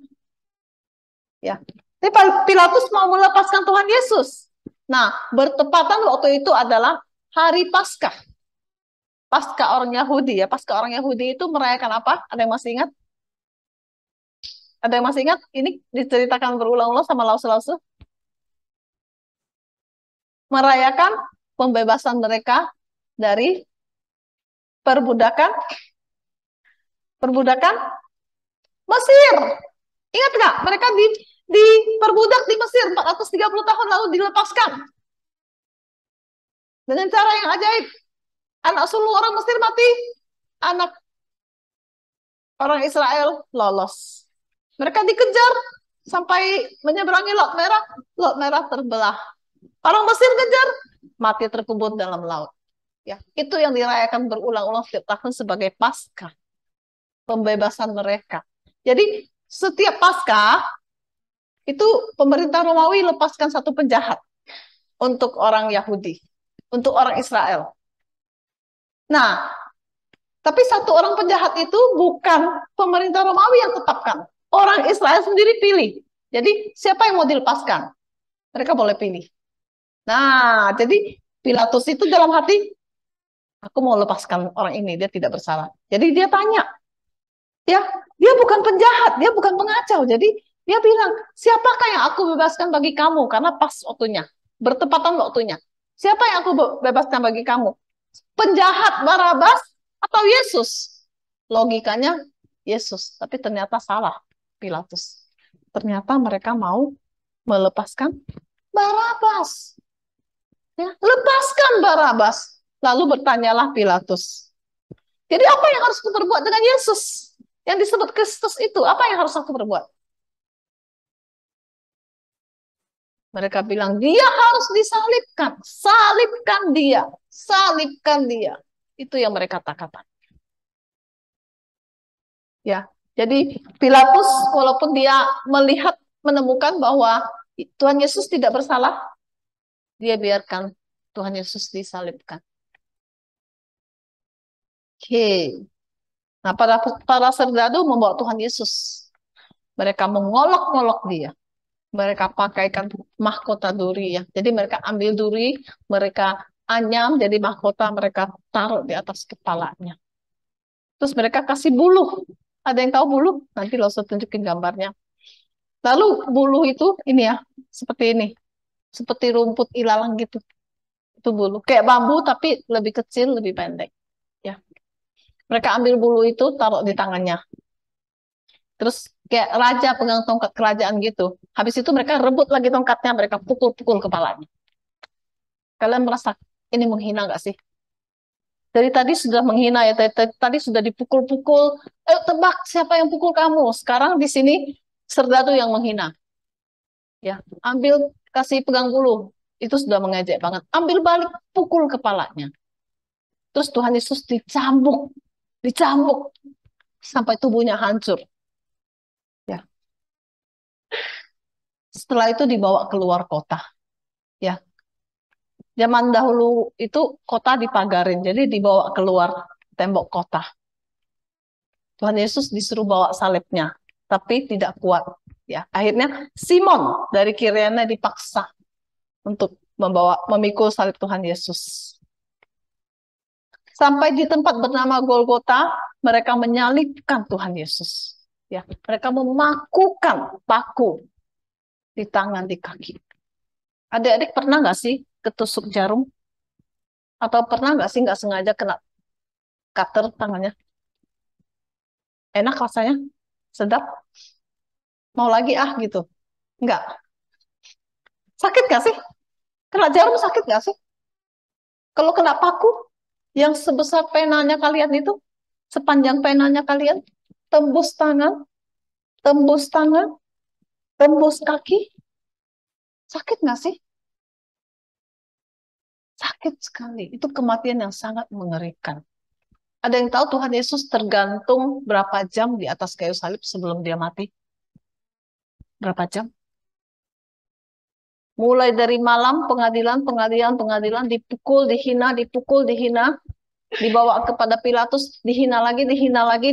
Ya. Tapi Pilatus mau melepaskan Tuhan Yesus. Nah, bertepatan waktu itu adalah hari Paskah. Paskah orang Yahudi ya. Paskah orang Yahudi itu merayakan apa? Ada yang masih ingat? Ada yang masih ingat? Ini diceritakan berulang-ulang sama Lause-Lause. Merayakan pembebasan mereka dari perbudakan Mesir. Ingat nggak? Mereka diperbudak di Mesir 430 tahun lalu dilepaskan. Dengan cara yang ajaib. Anak sulung orang Mesir mati, anak orang Israel lolos. Mereka dikejar sampai menyeberangi Laut Merah terbelah. Orang Mesir kejar, mati terkubur dalam laut. Ya, itu yang dirayakan berulang-ulang setiap tahun sebagai Paskah, pembebasan mereka. Jadi setiap Paskah itu pemerintah Romawi lepaskan satu penjahat untuk orang Yahudi, untuk orang Israel. Nah, tapi satu orang penjahat itu bukan pemerintah Romawi yang tetapkan. Orang Israel sendiri pilih. Jadi siapa yang mau dilepaskan? Mereka boleh pilih. Nah, jadi Pilatus itu dalam hati, aku mau lepaskan orang ini, dia tidak bersalah. Jadi dia tanya, ya, dia bukan penjahat, dia bukan pengacau. Jadi dia bilang, siapakah yang aku bebaskan bagi kamu? Karena pas waktunya, bertepatan waktunya. Siapa yang aku bebaskan bagi kamu? Penjahat Barabas atau Yesus? Logikanya Yesus, tapi ternyata salah Pilatus. Ternyata mereka mau melepaskan Barabas. Ya, lepaskan Barabas. Lalu bertanyalah Pilatus. Jadi apa yang harus aku perbuat dengan Yesus? Yang disebut Kristus itu, apa yang harus aku perbuat? Mereka bilang, dia harus disalibkan. Salibkan dia. Salibkan dia. Itu yang mereka katakan. Ya, jadi Pilatus walaupun dia menemukan bahwa Tuhan Yesus tidak bersalah, dia biarkan Tuhan Yesus disalibkan. Oke. Nah, para serdadu membawa Tuhan Yesus. Mereka mengolok-olok dia. Mereka pakaikan mahkota duri ya. Jadi mereka ambil duri, mereka anyam jadi mahkota, mereka taruh di atas kepalanya. Terus mereka kasih buluh. Ada yang tahu buluh? Nanti lo saya tunjukin gambarnya. Lalu buluh itu ini ya, seperti ini. Seperti rumput ilalang gitu. Itu buluh. Kayak bambu tapi lebih kecil, lebih pendek. Ya. Mereka ambil buluh itu, taruh di tangannya. Terus kayak raja pegang tongkat kerajaan gitu. Habis itu mereka rebut lagi tongkatnya, mereka pukul-pukul kepalanya. Kalian merasa ini menghina nggak sih? Dari tadi sudah menghina ya, tadi sudah dipukul-pukul. Tebak siapa yang pukul kamu? Sekarang di sini serdadu yang menghina. Ya, ambil kasih pegang bulu. Itu sudah mengejek banget. Ambil balik, pukul kepalanya. Terus Tuhan Yesus dicambuk sampai tubuhnya hancur. Ya. Setelah itu dibawa keluar kota. Ya, zaman dahulu itu kota dipagarin, jadi dibawa keluar tembok kota. Tuhan Yesus disuruh bawa salibnya, tapi tidak kuat. Ya, akhirnya Simon dari Kirene dipaksa untuk memikul salib Tuhan Yesus. Sampai di tempat bernama Golgota, mereka menyalibkan Tuhan Yesus. Ya, mereka memakukan paku di tangan, di kaki. Adik-adik pernah nggak sih ketusuk jarum? Atau pernah nggak sih nggak sengaja kena cutter tangannya? Enak rasanya? Sedap? Mau lagi ah gitu? Enggak. Sakit gak sih? Kena jarum sakit gak sih? Kalau kena paku yang sebesar penanya kalian itu, sepanjang penanya kalian, tembus tangan, tembus tangan, tembus kaki, sakit nggak sih? Sakit sekali. Itu kematian yang sangat mengerikan. Ada yang tahu Tuhan Yesus tergantung berapa jam di atas kayu salib sebelum dia mati? Berapa jam? Mulai dari malam pengadilan, pengadilan, pengadilan, dipukul, dihina, dibawa kepada Pilatus, dihina lagi,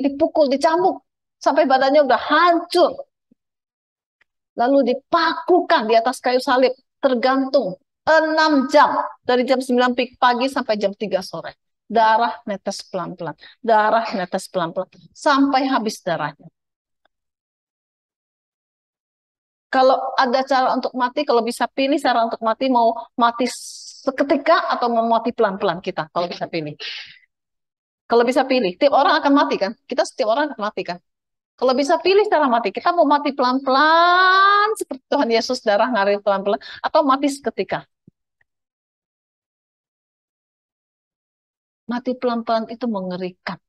dipukul, dicambuk, sampai badannya udah hancur. Lalu dipakukan di atas kayu salib, tergantung 6 jam, dari jam 9 pagi sampai jam 3 sore. Darah netes pelan-pelan, darah netes pelan-pelan, sampai habis darahnya. Kalau ada cara untuk mati, kalau bisa pilih cara untuk mati, mau mati seketika atau mau mati pelan-pelan kita, kalau bisa pilih. Kalau bisa pilih, tiap orang akan mati kan? Kita setiap orang akan mati kan? Kalau bisa pilih cara mati, kita mau mati pelan-pelan seperti Tuhan Yesus darah ngalir pelan-pelan atau mati seketika. Mati pelan-pelan itu mengerikan.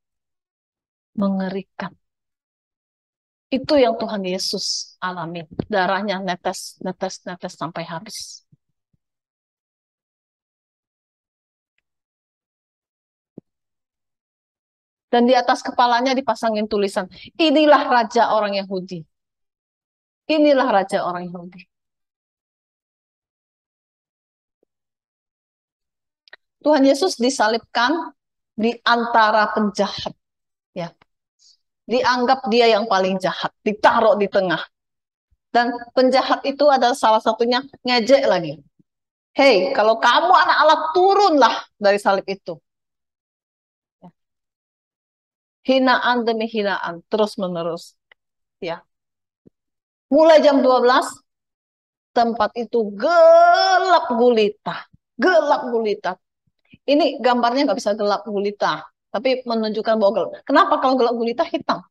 Mengerikan. Itu yang Tuhan Yesus alami. Darahnya netes, netes, netes sampai habis. Dan di atas kepalanya dipasangin tulisan, inilah raja orang Yahudi. Inilah raja orang Yahudi. Tuhan Yesus disalibkan di antara penjahat. Ya. Dianggap dia yang paling jahat, ditaruh di tengah. Dan penjahat itu adalah salah satunya ngejek lagi. Hei, kalau kamu anak Allah, turunlah dari salib itu. Hinaan demi hinaan, terus-menerus. Ya. Mulai jam 12, tempat itu gelap gulita. Gelap gulita. Ini gambarnya nggak bisa gelap gulita, tapi menunjukkan bahwa gelap. Kenapa kalau gelap gulita hitam?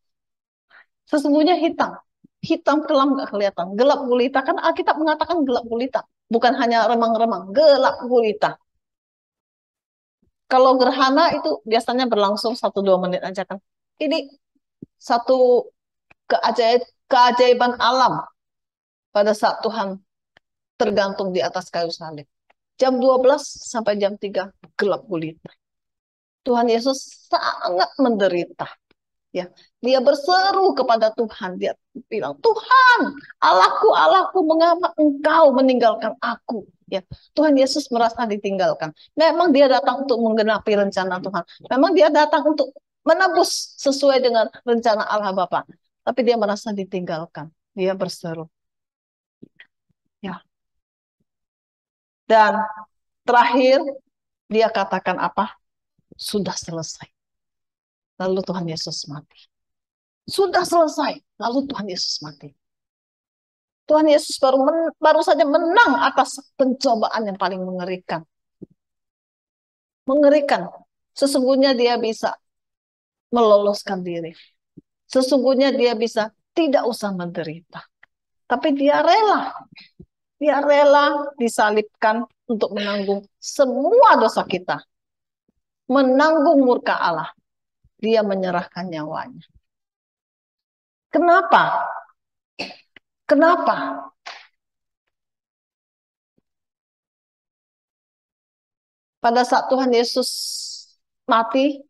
Sesungguhnya hitam. Hitam kelam nggak kelihatan. Gelap gulita, kan Alkitab mengatakan gelap gulita. Bukan hanya remang-remang, gelap gulita. Kalau gerhana itu biasanya berlangsung 1-2 menit aja kan. Ini satu keajaiban alam pada saat Tuhan tergantung di atas kayu salib. Jam 12 sampai jam 3 gelap gulita. Tuhan Yesus sangat menderita. Ya, dia berseru kepada Tuhan. Dia bilang, Tuhan, Allahku, Allahku, mengapa engkau meninggalkan aku? Ya, Tuhan Yesus merasa ditinggalkan. Memang dia datang untuk menggenapi rencana Tuhan. Memang dia datang untuk menebus sesuai dengan rencana Allah Bapa. Tapi dia merasa ditinggalkan. Dia berseru. Ya. Dan terakhir dia katakan apa? Sudah selesai. Lalu Tuhan Yesus mati. Sudah selesai. Lalu Tuhan Yesus mati. Tuhan Yesus baru saja menang atas pencobaan yang paling mengerikan. Mengerikan. Sesungguhnya dia bisa meloloskan diri. Sesungguhnya dia bisa tidak usah menderita. Tapi dia rela. Dia rela disalibkan untuk menanggung semua dosa kita. Menanggung murka Allah. Dia menyerahkan nyawanya. Kenapa? Kenapa? Pada saat Tuhan Yesus mati,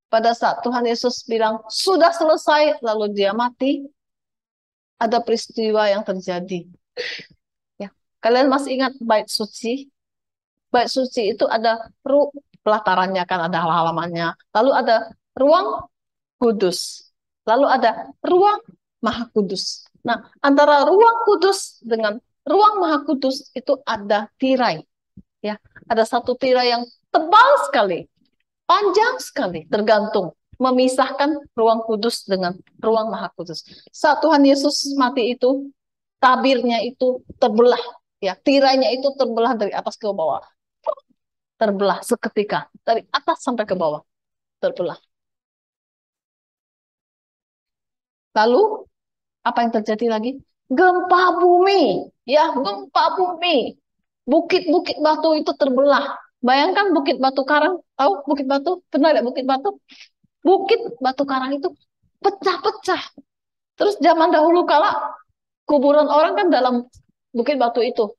pada saat Tuhan Yesus bilang, sudah selesai, lalu dia mati, ada peristiwa yang terjadi. Ya. Kalian masih ingat bait suci? Bait suci itu ada pelatarannya, kan ada halamannya. Lalu ada ruang kudus. Lalu ada ruang maha kudus. Nah, antara ruang kudus dengan ruang maha kudus itu ada tirai. Ya, ada satu tirai yang tebal sekali, panjang sekali, tergantung memisahkan ruang kudus dengan ruang maha kudus. Saat Tuhan Yesus mati itu, tabirnya itu terbelah, ya, tirainya itu terbelah dari atas ke bawah, terbelah seketika dari atas sampai ke bawah, terbelah. Lalu apa yang terjadi lagi? gempa bumi, ya gempa bumi. Bukit-bukit batu itu terbelah. Bayangkan Bukit Batu Karang, tahu Bukit Batu? Pernah lihat Bukit Batu? Bukit Batu Karang itu pecah-pecah. Terus zaman dahulu kala kuburan orang kan dalam Bukit Batu itu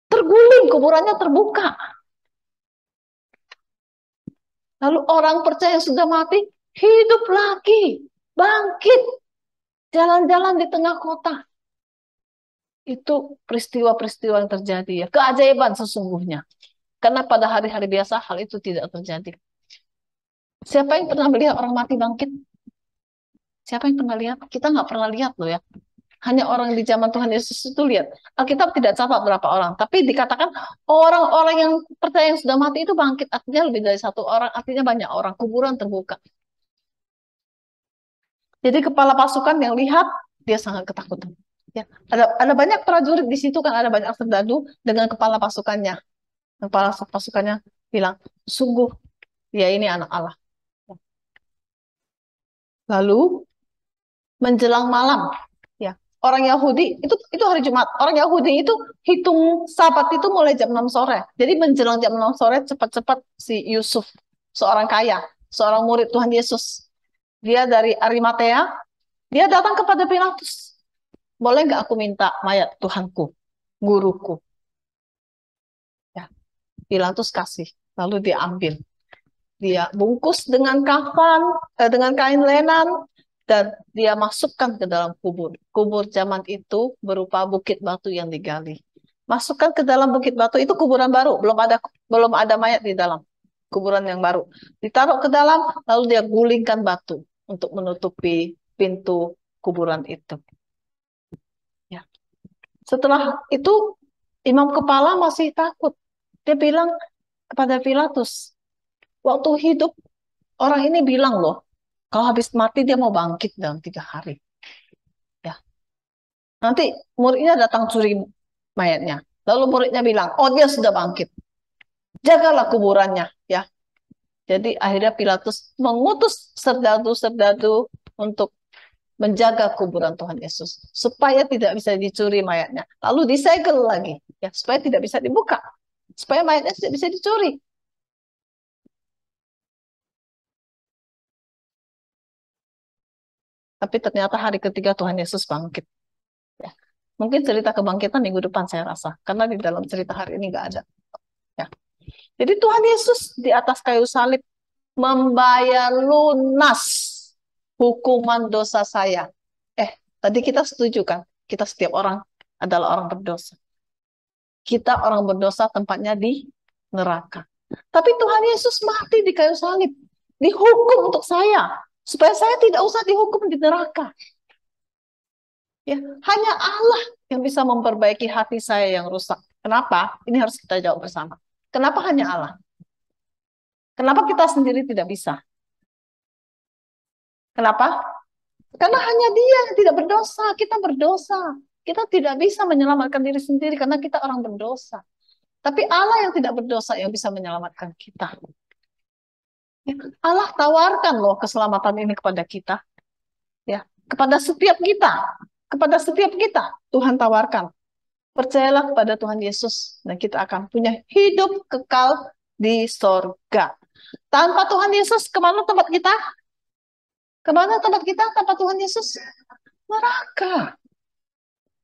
terguling, kuburannya terbuka. Lalu orang percaya yang sudah mati hidup lagi, bangkit, jalan-jalan di tengah kota. Itu peristiwa-peristiwa yang terjadi ya, keajaiban sesungguhnya. Karena pada hari-hari biasa hal itu tidak terjadi. Siapa yang pernah melihat orang mati bangkit? Siapa yang pernah lihat? Kita nggak pernah lihat loh ya. Hanya orang di zaman Tuhan Yesus itu lihat. Alkitab tidak catat berapa orang, tapi dikatakan orang-orang yang percaya yang sudah mati itu bangkit. Artinya lebih dari satu orang, artinya banyak orang. Kuburan terbuka. Jadi kepala pasukan yang lihat, dia sangat ketakutan. Ya, ada banyak prajurit di situ kan, ada banyak serdadu dengan kepala pasukannya. Kepala pasukannya bilang, sungguh dia ini anak Allah. Lalu menjelang malam, ya orang Yahudi itu hari Jumat. Orang Yahudi itu hitung Sabat itu mulai jam 6 sore. Jadi menjelang jam 6 sore cepat-cepat si Yusuf, seorang kaya, seorang murid Tuhan Yesus. Dia dari Arimatea, dia datang kepada Pilatus. Boleh nggak aku minta mayat Tuhanku, guruku? Ya, Pilatus kasih. Lalu dia ambil. Dia bungkus dengan kafan, dengan kain lenan, dan dia masukkan ke dalam kubur. Kubur zaman itu berupa bukit batu yang digali. Masukkan ke dalam bukit batu itu kuburan baru, belum ada mayat di dalam. Kuburan yang baru. Ditaruh ke dalam, lalu dia gulingkan batu untuk menutupi pintu kuburan itu. Ya. Setelah itu imam kepala masih takut. Dia bilang kepada Pilatus, waktu hidup orang ini bilang loh, kalau habis mati dia mau bangkit dalam 3 hari. Ya, nanti muridnya datang curi mayatnya. Lalu muridnya bilang, oh dia sudah bangkit. Jagalah kuburannya. Ya, jadi akhirnya Pilatus mengutus serdadu-serdadu untuk menjaga kuburan Tuhan Yesus supaya tidak bisa dicuri mayatnya. Lalu disegel lagi, ya supaya tidak bisa dibuka, supaya mayatnya tidak bisa dicuri. Tapi ternyata hari ketiga Tuhan Yesus bangkit. Ya. Mungkin cerita kebangkitan minggu depan saya rasa, karena di dalam cerita hari ini nggak ada. Ya. Jadi Tuhan Yesus di atas kayu salib membayar lunas hukuman dosa saya. Tadi kita setuju kan? Kita setiap orang adalah orang berdosa. Kita orang berdosa tempatnya di neraka. Tapi Tuhan Yesus mati di kayu salib. Dihukum untuk saya. Supaya saya tidak usah dihukum di neraka. Ya, hanya Allah yang bisa memperbaiki hati saya yang rusak. Kenapa? Ini harus kita jawab bersama. Kenapa hanya Allah? Kenapa kita sendiri tidak bisa? Kenapa? Karena hanya Dia yang tidak berdosa. Kita berdosa. Kita tidak bisa menyelamatkan diri sendiri karena kita orang berdosa. Tapi Allah yang tidak berdosa yang bisa menyelamatkan kita. Ya, Allah tawarkan loh keselamatan ini kepada kita. Ya, kepada setiap kita. Kepada setiap kita Tuhan tawarkan. Percayalah kepada Tuhan Yesus dan kita akan punya hidup kekal di sorga. Tanpa Tuhan Yesus, kemana tempat kita? Kemana tempat kita tanpa Tuhan Yesus? Neraka.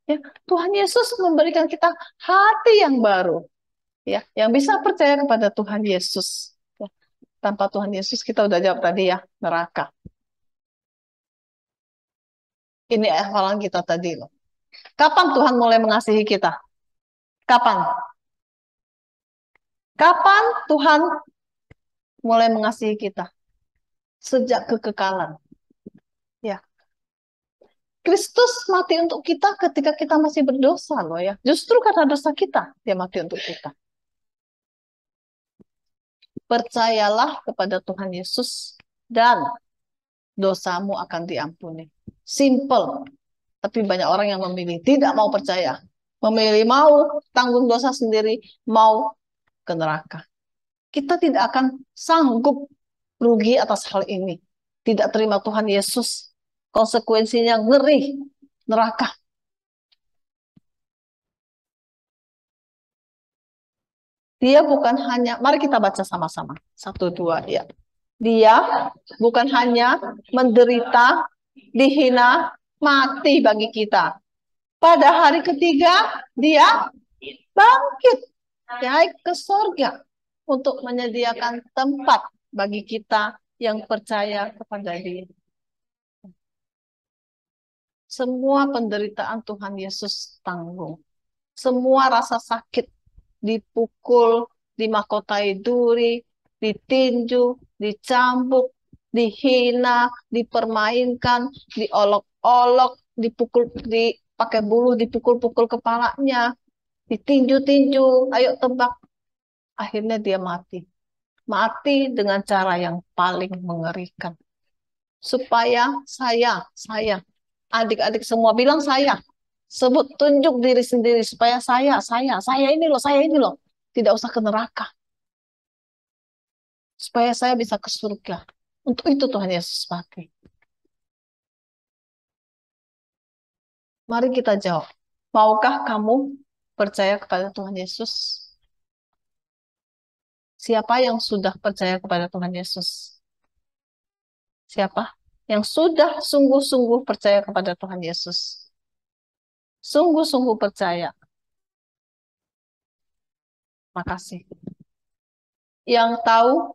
Ya, Tuhan Yesus memberikan kita hati yang baru. Ya, yang bisa percaya kepada Tuhan Yesus. Ya, tanpa Tuhan Yesus kita udah jawab tadi ya, neraka. Ini hafalan kita tadi loh. Kapan Tuhan mulai mengasihi kita? Kapan? Kapan Tuhan mulai mengasihi kita? Sejak kekekalan. Ya. Kristus mati untuk kita ketika kita masih berdosa loh ya. Justru karena dosa kita, dia mati untuk kita. Percayalah kepada Tuhan Yesus dan dosamu akan diampuni. Simple. Tapi banyak orang yang memilih tidak mau percaya. Memilih mau tanggung dosa sendiri, mau ke neraka. Kita tidak akan sanggup rugi atas hal ini. Tidak terima Tuhan Yesus, konsekuensinya ngeri, neraka. Dia bukan hanya, mari kita baca sama-sama. Satu, dua, ya. Dia bukan hanya menderita, dihina, mati bagi kita. Pada hari ketiga, dia bangkit, naik ke surga untuk menyediakan tempat bagi kita yang percaya kepada Dia. Semua penderitaan Tuhan Yesus tanggung. Semua rasa sakit, dipukul, dimahkotai duri, ditinju, dicambuk, dihina, dipermainkan, diolok-olok, dipukul, dipakai bulu, dipukul-pukul kepalanya, ditinju-tinju, ayo tebak. Akhirnya dia mati. Mati dengan cara yang paling mengerikan. Supaya saya, adik-adik semua bilang saya. Sebut, tunjuk diri sendiri supaya saya ini loh. Tidak usah ke neraka. Supaya saya bisa ke surga. Untuk itu Tuhan Yesus pakai. Mari kita jawab. Maukah kamu percaya kepada Tuhan Yesus? Siapa yang sudah percaya kepada Tuhan Yesus? Siapa? Yang sudah sungguh-sungguh percaya kepada Tuhan Yesus. Sungguh-sungguh percaya. Makasih. Yang tahu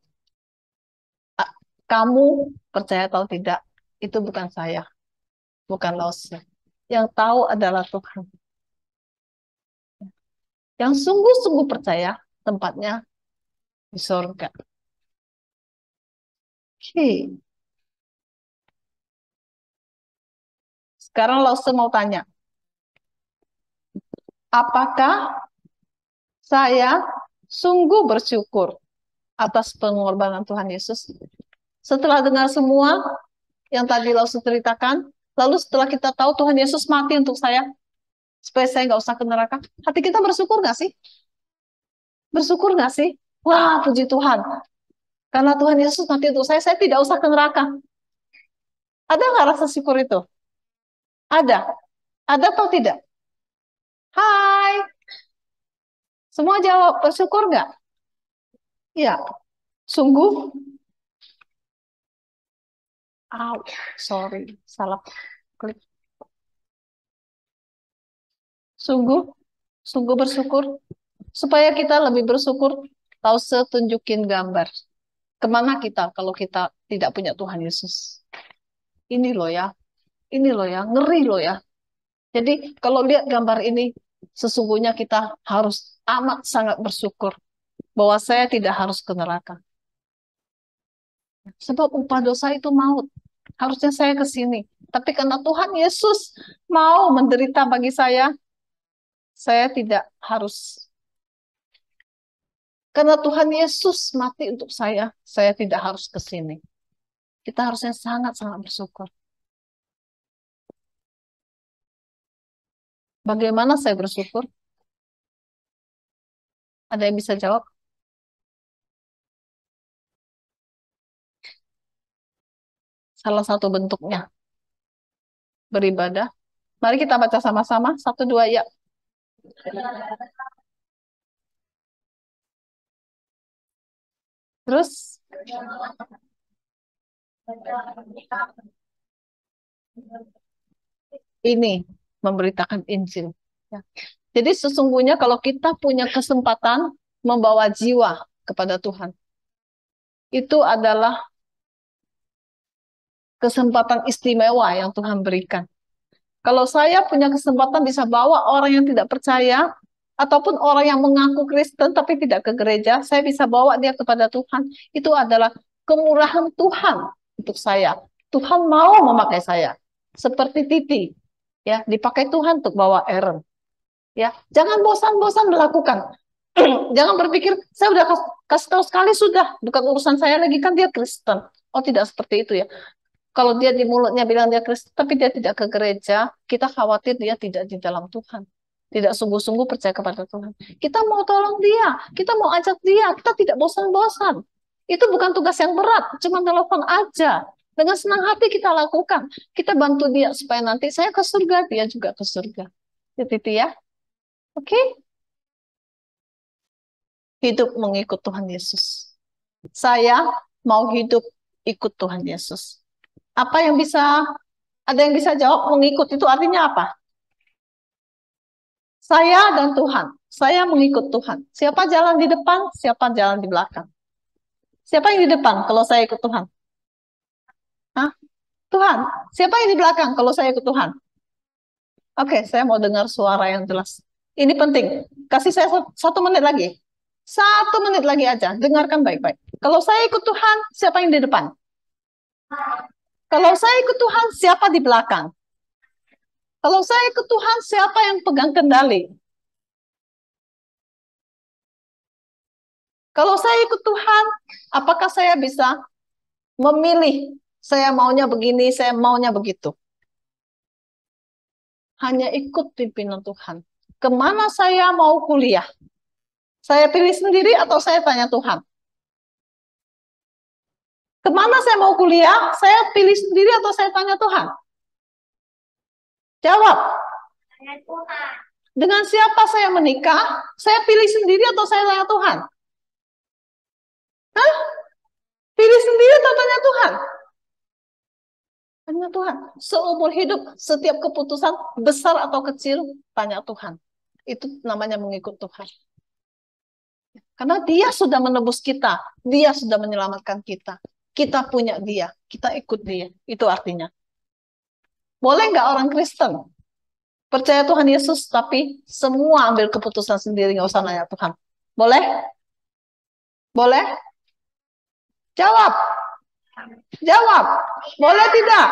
kamu percaya atau tidak, itu bukan saya. Bukan Lause. Yang tahu adalah Tuhan. Yang sungguh-sungguh percaya, tempatnya di surga. Oke. Sekarang Lause mau tanya, apakah saya sungguh bersyukur atas pengorbanan Tuhan Yesus? Setelah dengar semua yang tadi Lause ceritakan, lalu setelah kita tahu Tuhan Yesus mati untuk saya, supaya saya nggak usah ke neraka, hati kita bersyukur nggak sih? Bersyukur nggak sih? Wah, puji Tuhan. Karena Tuhan Yesus mati untuk saya tidak usah ke neraka. Ada nggak rasa syukur itu? Ada. Ada atau tidak? Hai. Semua jawab, bersyukur nggak? Ya. Sungguh? Sorry. Salah klik. Sungguh? Sungguh bersyukur? Supaya kita lebih bersyukur, tahu setunjukin gambar. Kemana kita kalau kita tidak punya Tuhan Yesus? Ini loh ya. Ini loh ya. Ngeri loh ya. Jadi kalau lihat gambar ini, sesungguhnya kita harus amat sangat bersyukur bahwa saya tidak harus ke neraka. Sebab upah dosa itu maut. Harusnya saya ke sini. Tapi karena Tuhan Yesus mau menderita bagi saya tidak harus. Karena Tuhan Yesus mati untuk saya tidak harus ke sini. Kita harusnya sangat-sangat bersyukur. Bagaimana saya bersyukur? Ada yang bisa jawab? Salah satu bentuknya beribadah. Mari kita baca sama-sama. Satu, dua, ya. Terus, ini memberitakan Injil. Ya. Jadi sesungguhnya kalau kita punya kesempatan membawa jiwa kepada Tuhan, itu adalah kesempatan istimewa yang Tuhan berikan. Kalau saya punya kesempatan bisa bawa orang yang tidak percaya, ataupun orang yang mengaku Kristen tapi tidak ke gereja, saya bisa bawa dia kepada Tuhan. Itu adalah kemurahan Tuhan untuk saya. Tuhan mau memakai saya. Seperti Titi, ya, dipakai Tuhan untuk bawa Aaron. Ya, jangan bosan-bosan melakukan. Jangan berpikir saya udah kasih tahu sekali sudah, bukan urusan saya lagi, kan dia Kristen. Oh, tidak seperti itu ya. Kalau dia di mulutnya bilang dia Kristen, tapi dia tidak ke gereja, kita khawatir dia tidak di dalam Tuhan. Tidak sungguh-sungguh percaya kepada Tuhan. Kita mau tolong dia, kita mau ajak dia, kita tidak bosan-bosan. Itu bukan tugas yang berat, cuma telepon aja. Dengan senang hati kita lakukan. Kita bantu dia supaya nanti saya ke surga, dia juga ke surga. Ya, Titi ya. Oke? hidup mengikut Tuhan Yesus. Saya mau hidup ikut Tuhan Yesus. Apa yang bisa, ada yang bisa jawab mengikut itu artinya apa? Saya dan Tuhan. Saya mengikut Tuhan. Siapa jalan di depan, siapa jalan di belakang. Siapa yang di depan kalau saya ikut Tuhan? Hah? Tuhan. Siapa yang di belakang kalau saya ikut Tuhan? Oke, saya mau dengar suara yang jelas. Ini penting. Kasih saya 1 menit lagi. 1 menit lagi aja. Dengarkan baik-baik. Kalau saya ikut Tuhan, siapa yang di depan? Kalau saya ikut Tuhan, siapa di belakang? Kalau saya ikut Tuhan, siapa yang pegang kendali? Kalau saya ikut Tuhan, apakah saya bisa memilih? Saya maunya begini, saya maunya begitu. Hanya ikut pimpinan Tuhan. Kemana saya mau kuliah? Saya pilih sendiri atau saya tanya Tuhan? Kemana saya mau kuliah? Saya pilih sendiri atau saya tanya Tuhan? Jawab. Dengan siapa saya menikah? Saya pilih sendiri atau saya tanya Tuhan? Hah? Pilih sendiri atau tanya Tuhan? Tanya Tuhan. Seumur hidup, setiap keputusan besar atau kecil, tanya Tuhan. Itu namanya mengikut Tuhan. Karena dia sudah menebus kita. Dia sudah menyelamatkan kita. Kita punya dia. Kita ikut dia. Itu artinya. Boleh nggak orang Kristen percaya Tuhan Yesus, tapi semua ambil keputusan sendiri, nggak usah nanya Tuhan? Boleh? Boleh? Jawab. Jawab. Boleh tidak?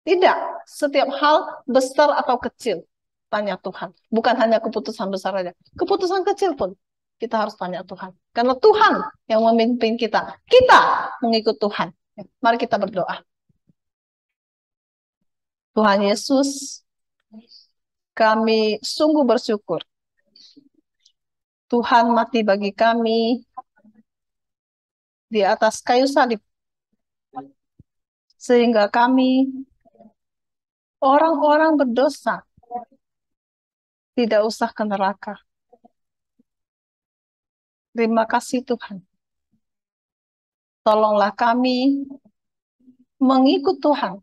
Tidak. Setiap hal besar atau kecil, tanya Tuhan. Bukan hanya keputusan besar aja. Keputusan kecil pun kita harus tanya Tuhan. Karena Tuhan yang memimpin kita. Kita mengikut Tuhan. Mari kita berdoa. Tuhan Yesus, kami sungguh bersyukur. Tuhan mati bagi kami di atas kayu salib. Sehingga kami, orang-orang berdosa, tidak usah ke neraka. Terima kasih Tuhan. Tolonglah kami mengikut Tuhan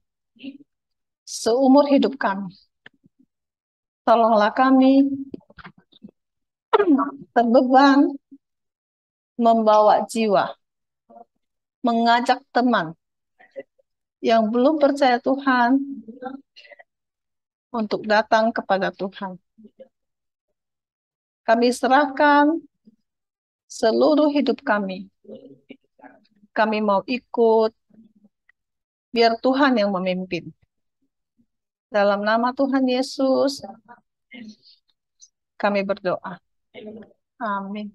seumur hidup kami. Tolonglah kami terbeban membawa jiwa, mengajak teman yang belum percaya Tuhan untuk datang kepada Tuhan. Kami serahkan seluruh hidup kami. Kami mau ikut, biar Tuhan yang memimpin. Dalam nama Tuhan Yesus, kami berdoa. Amin.